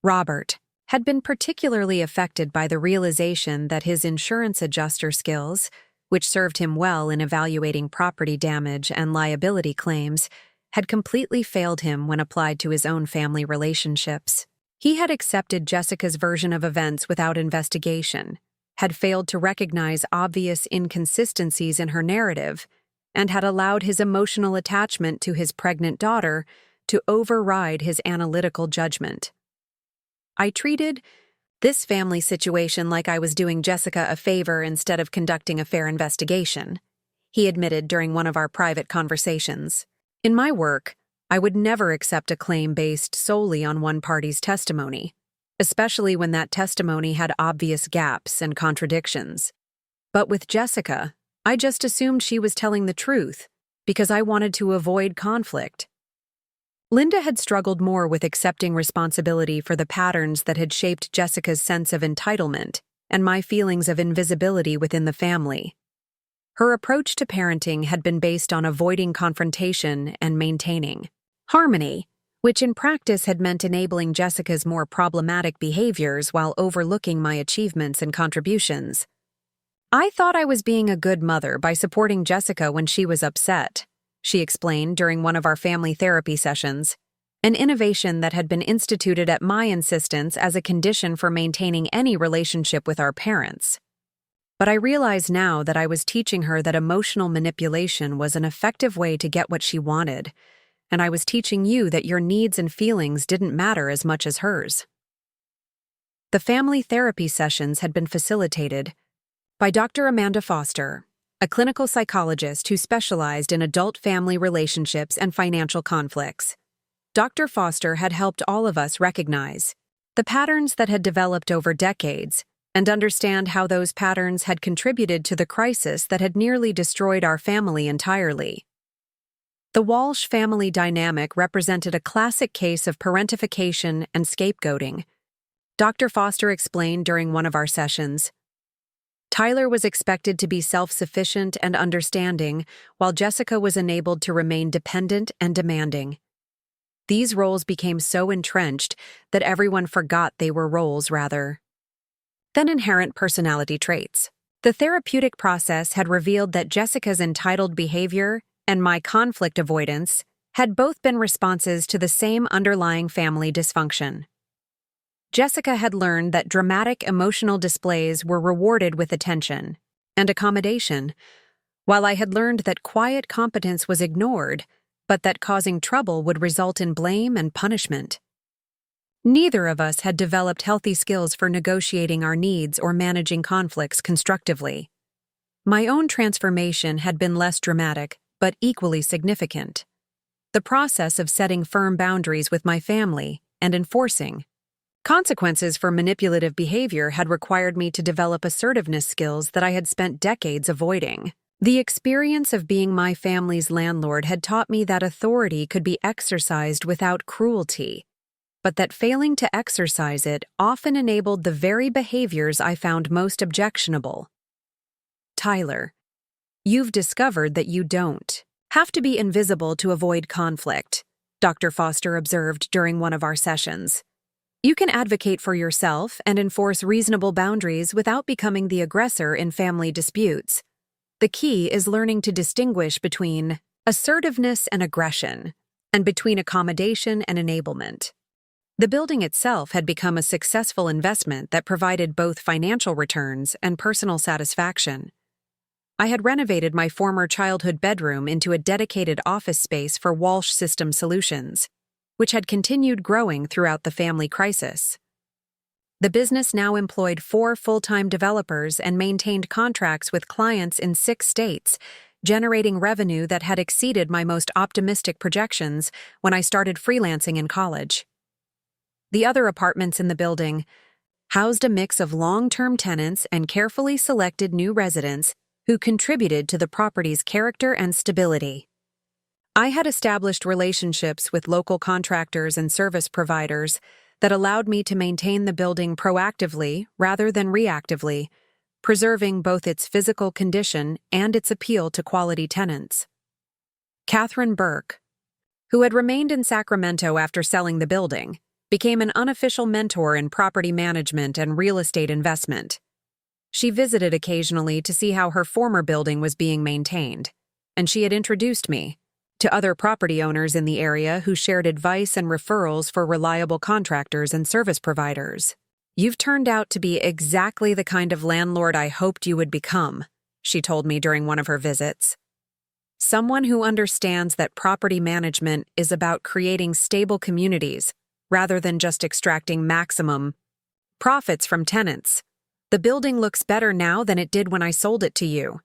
Robert had been particularly affected by the realization that his insurance adjuster skills, which served him well in evaluating property damage and liability claims, had completely failed him when applied to his own family relationships. He had accepted Jessica's version of events without investigation, had failed to recognize obvious inconsistencies in her narrative, and had allowed his emotional attachment to his pregnant daughter to override his analytical judgment. I treated this family situation like I was doing Jessica a favor instead of conducting a fair investigation, he admitted during one of our private conversations. In my work, I would never accept a claim based solely on one party's testimony, especially when that testimony had obvious gaps and contradictions. But with Jessica, I just assumed she was telling the truth because I wanted to avoid conflict. Linda had struggled more with accepting responsibility for the patterns that had shaped Jessica's sense of entitlement and my feelings of invisibility within the family. Her approach to parenting had been based on avoiding confrontation and maintaining harmony, which in practice had meant enabling Jessica's more problematic behaviors while overlooking my achievements and contributions. I thought I was being a good mother by supporting Jessica when she was upset, she explained during one of our family therapy sessions, an innovation that had been instituted at my insistence as a condition for maintaining any relationship with our parents. But I realize now that I was teaching her that emotional manipulation was an effective way to get what she wanted, and I was teaching you that your needs and feelings didn't matter as much as hers. The family therapy sessions had been facilitated by Dr. Amanda Foster, a clinical psychologist who specialized in adult family relationships and financial conflicts. Dr. Foster had helped all of us recognize the patterns that had developed over decades and understand how those patterns had contributed to the crisis that had nearly destroyed our family entirely. The Walsh family dynamic represented a classic case of parentification and scapegoating. Dr. Foster explained during one of our sessions, Tyler was expected to be self-sufficient and understanding, while Jessica was enabled to remain dependent and demanding. These roles became so entrenched that everyone forgot they were roles rather than inherent personality traits. The therapeutic process had revealed that Jessica's entitled behavior and my conflict avoidance had both been responses to the same underlying family dysfunction. Jessica had learned that dramatic emotional displays were rewarded with attention and accommodation, while I had learned that quiet competence was ignored, but that causing trouble would result in blame and punishment. Neither of us had developed healthy skills for negotiating our needs or managing conflicts constructively. My own transformation had been less dramatic, but equally significant. The process of setting firm boundaries with my family and enforcing consequences for manipulative behavior had required me to develop assertiveness skills that I had spent decades avoiding. The experience of being my family's landlord had taught me that authority could be exercised without cruelty, but that failing to exercise it often enabled the very behaviors I found most objectionable. Tyler, you've discovered that you don't have to be invisible to avoid conflict, Dr. Foster observed during one of our sessions. You can advocate for yourself and enforce reasonable boundaries without becoming the aggressor in family disputes. The key is learning to distinguish between assertiveness and aggression, and between accommodation and enablement. The building itself had become a successful investment that provided both financial returns and personal satisfaction. I had renovated my former childhood bedroom into a dedicated office space for Walsh System Solutions, which had continued growing throughout the family crisis. The business now employed 4 full-time developers and maintained contracts with clients in 6 states, generating revenue that had exceeded my most optimistic projections when I started freelancing in college. The other apartments in the building housed a mix of long-term tenants and carefully selected new residents who contributed to the property's character and stability. I had established relationships with local contractors and service providers that allowed me to maintain the building proactively rather than reactively, preserving both its physical condition and its appeal to quality tenants. Catherine Burke, who had remained in Sacramento after selling the building, became an unofficial mentor in property management and real estate investment. She visited occasionally to see how her former building was being maintained, and she had introduced me to other property owners in the area who shared advice and referrals for reliable contractors and service providers. "You've turned out to be exactly the kind of landlord I hoped you would become," she told me during one of her visits. "Someone who understands that property management is about creating stable communities rather than just extracting maximum profits from tenants. The building looks better now than it did when I sold it to you."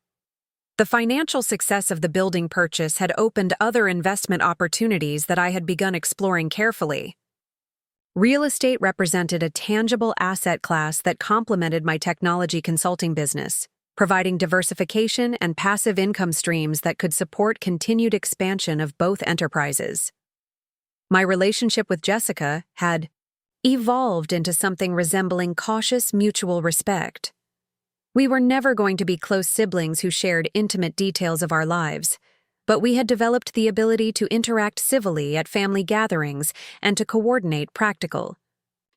The financial success of the building purchase had opened other investment opportunities that I had begun exploring carefully. Real estate represented a tangible asset class that complemented my technology consulting business, providing diversification and passive income streams that could support continued expansion of both enterprises. My relationship with Jessica had evolved into something resembling cautious mutual respect. We were never going to be close siblings who shared intimate details of our lives, but we had developed the ability to interact civilly at family gatherings and to coordinate practical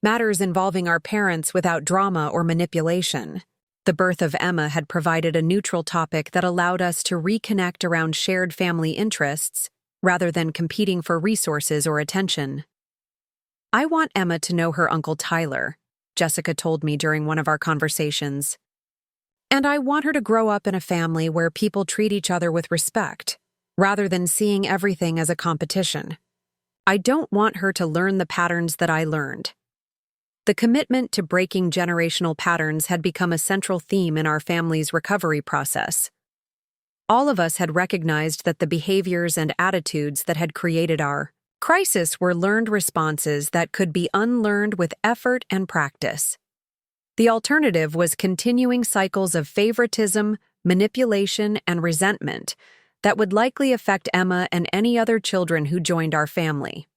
matters involving our parents without drama or manipulation. The birth of Emma had provided a neutral topic that allowed us to reconnect around shared family interests rather than competing for resources or attention. "I want Emma to know her Uncle Tyler," Jessica told me during one of our conversations. "And I want her to grow up in a family where people treat each other with respect, rather than seeing everything as a competition. I don't want her to learn the patterns that I learned." The commitment to breaking generational patterns had become a central theme in our family's recovery process. All of us had recognized that the behaviors and attitudes that had created our crisis were learned responses that could be unlearned with effort and practice. The alternative was continuing cycles of favoritism, manipulation, and resentment that would likely affect Emma and any other children who joined our family.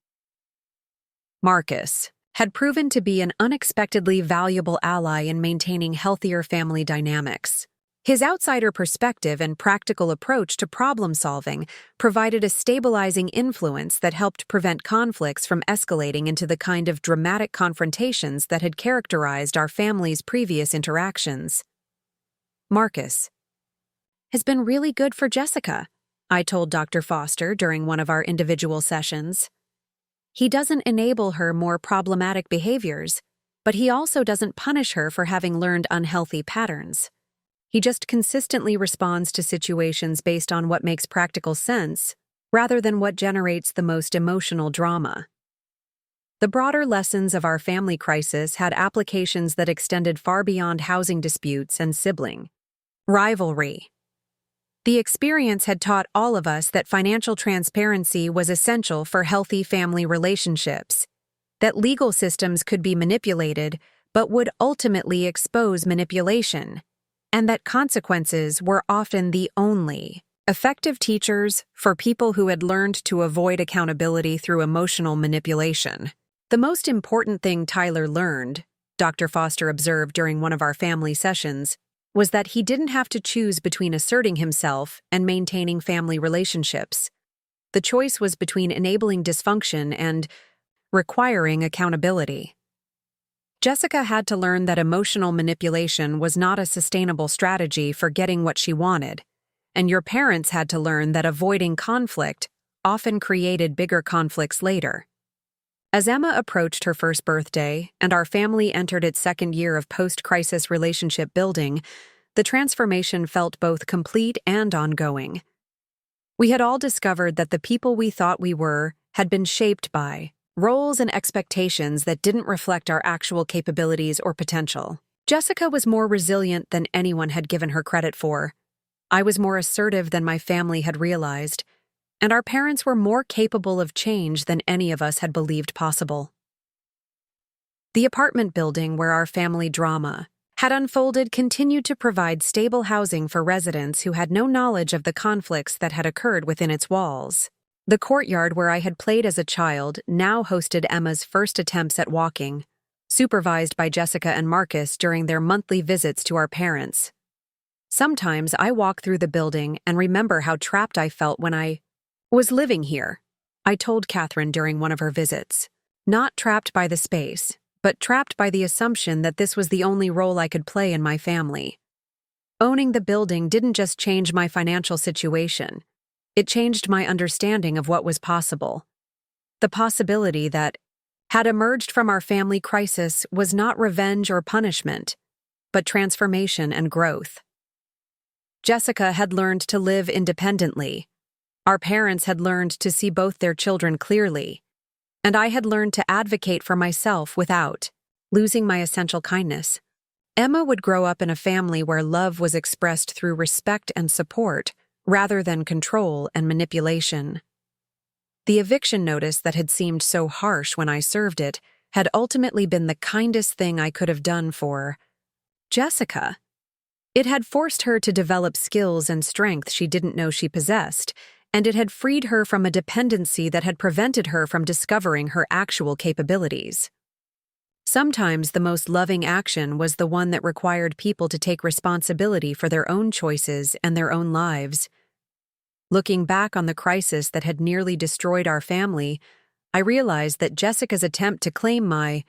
Marcus had proven to be an unexpectedly valuable ally in maintaining healthier family dynamics. His outsider perspective and practical approach to problem-solving provided a stabilizing influence that helped prevent conflicts from escalating into the kind of dramatic confrontations that had characterized our family's previous interactions. "Marcus has been really good for Jessica," I told Dr. Foster during one of our individual sessions. "He doesn't enable her more problematic behaviors, but he also doesn't punish her for having learned unhealthy patterns. He just consistently responds to situations based on what makes practical sense, rather than what generates the most emotional drama." The broader lessons of our family crisis had applications that extended far beyond housing disputes and sibling rivalry. The experience had taught all of us that financial transparency was essential for healthy family relationships, that legal systems could be manipulated but would ultimately expose manipulation, and that consequences were often the only effective teachers for people who had learned to avoid accountability through emotional manipulation. The most important thing Tyler learned, Dr. Foster observed during one of our family sessions, was that he didn't have to choose between asserting himself and maintaining family relationships. The choice was between enabling dysfunction and requiring accountability. Jessica had to learn that emotional manipulation was not a sustainable strategy for getting what she wanted, and your parents had to learn that avoiding conflict often created bigger conflicts later. As Emma approached her first birthday and our family entered its second year of post-crisis relationship building, the transformation felt both complete and ongoing. We had all discovered that the people we thought we were had been shaped by roles and expectations that didn't reflect our actual capabilities or potential. Jessica was more resilient than anyone had given her credit for. I was more assertive than my family had realized, and our parents were more capable of change than any of us had believed possible. The apartment building where our family drama had unfolded continued to provide stable housing for residents who had no knowledge of the conflicts that had occurred within its walls. The courtyard where I had played as a child now hosted Emma's first attempts at walking, supervised by Jessica and Marcus during their monthly visits to our parents. Sometimes I walk through the building and remember how trapped I felt when I was living here, I told Catherine during one of her visits. Not trapped by the space, but trapped by the assumption that this was the only role I could play in my family. Owning the building didn't just change my financial situation. It changed my understanding of what was possible. The possibility that had emerged from our family crisis was not revenge or punishment, but transformation and growth. Jessica had learned to live independently. Our parents had learned to see both their children clearly, and I had learned to advocate for myself without losing my essential kindness. Emma would grow up in a family where love was expressed through respect and support, rather than control and manipulation. The eviction notice that had seemed so harsh when I served it had ultimately been the kindest thing I could have done for Jessica. It had forced her to develop skills and strength she didn't know she possessed, and it had freed her from a dependency that had prevented her from discovering her actual capabilities. Sometimes the most loving action was the one that required people to take responsibility for their own choices and their own lives. Looking back on the crisis that had nearly destroyed our family, I realized that Jessica's attempt to claim my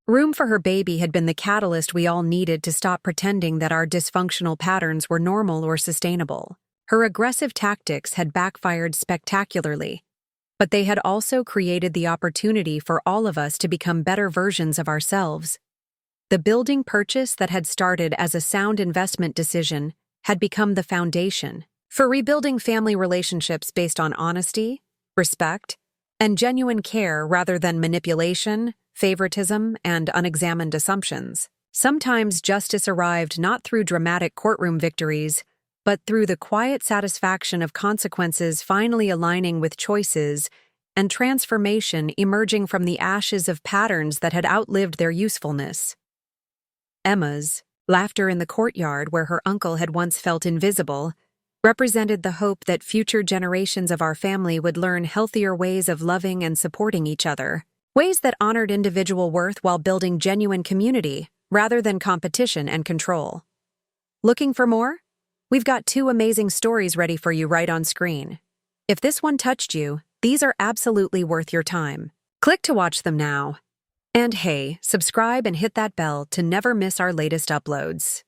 room for her baby had been the catalyst we all needed to stop pretending that our dysfunctional patterns were normal or sustainable. Her aggressive tactics had backfired spectacularly, but they had also created the opportunity for all of us to become better versions of ourselves. The building purchase that had started as a sound investment decision had become the foundation for rebuilding family relationships based on honesty, respect, and genuine care rather than manipulation, favoritism, and unexamined assumptions. Sometimes justice arrived not through dramatic courtroom victories, but through the quiet satisfaction of consequences finally aligning with choices and transformation emerging from the ashes of patterns that had outlived their usefulness. Emma's laughter in the courtyard where her uncle had once felt invisible represented the hope that future generations of our family would learn healthier ways of loving and supporting each other, ways that honored individual worth while building genuine community rather than competition and control. Looking for more? We've got 2 amazing stories ready for you right on screen. If this one touched you, these are absolutely worth your time. Click to watch them now. And hey, subscribe and hit that bell to never miss our latest uploads.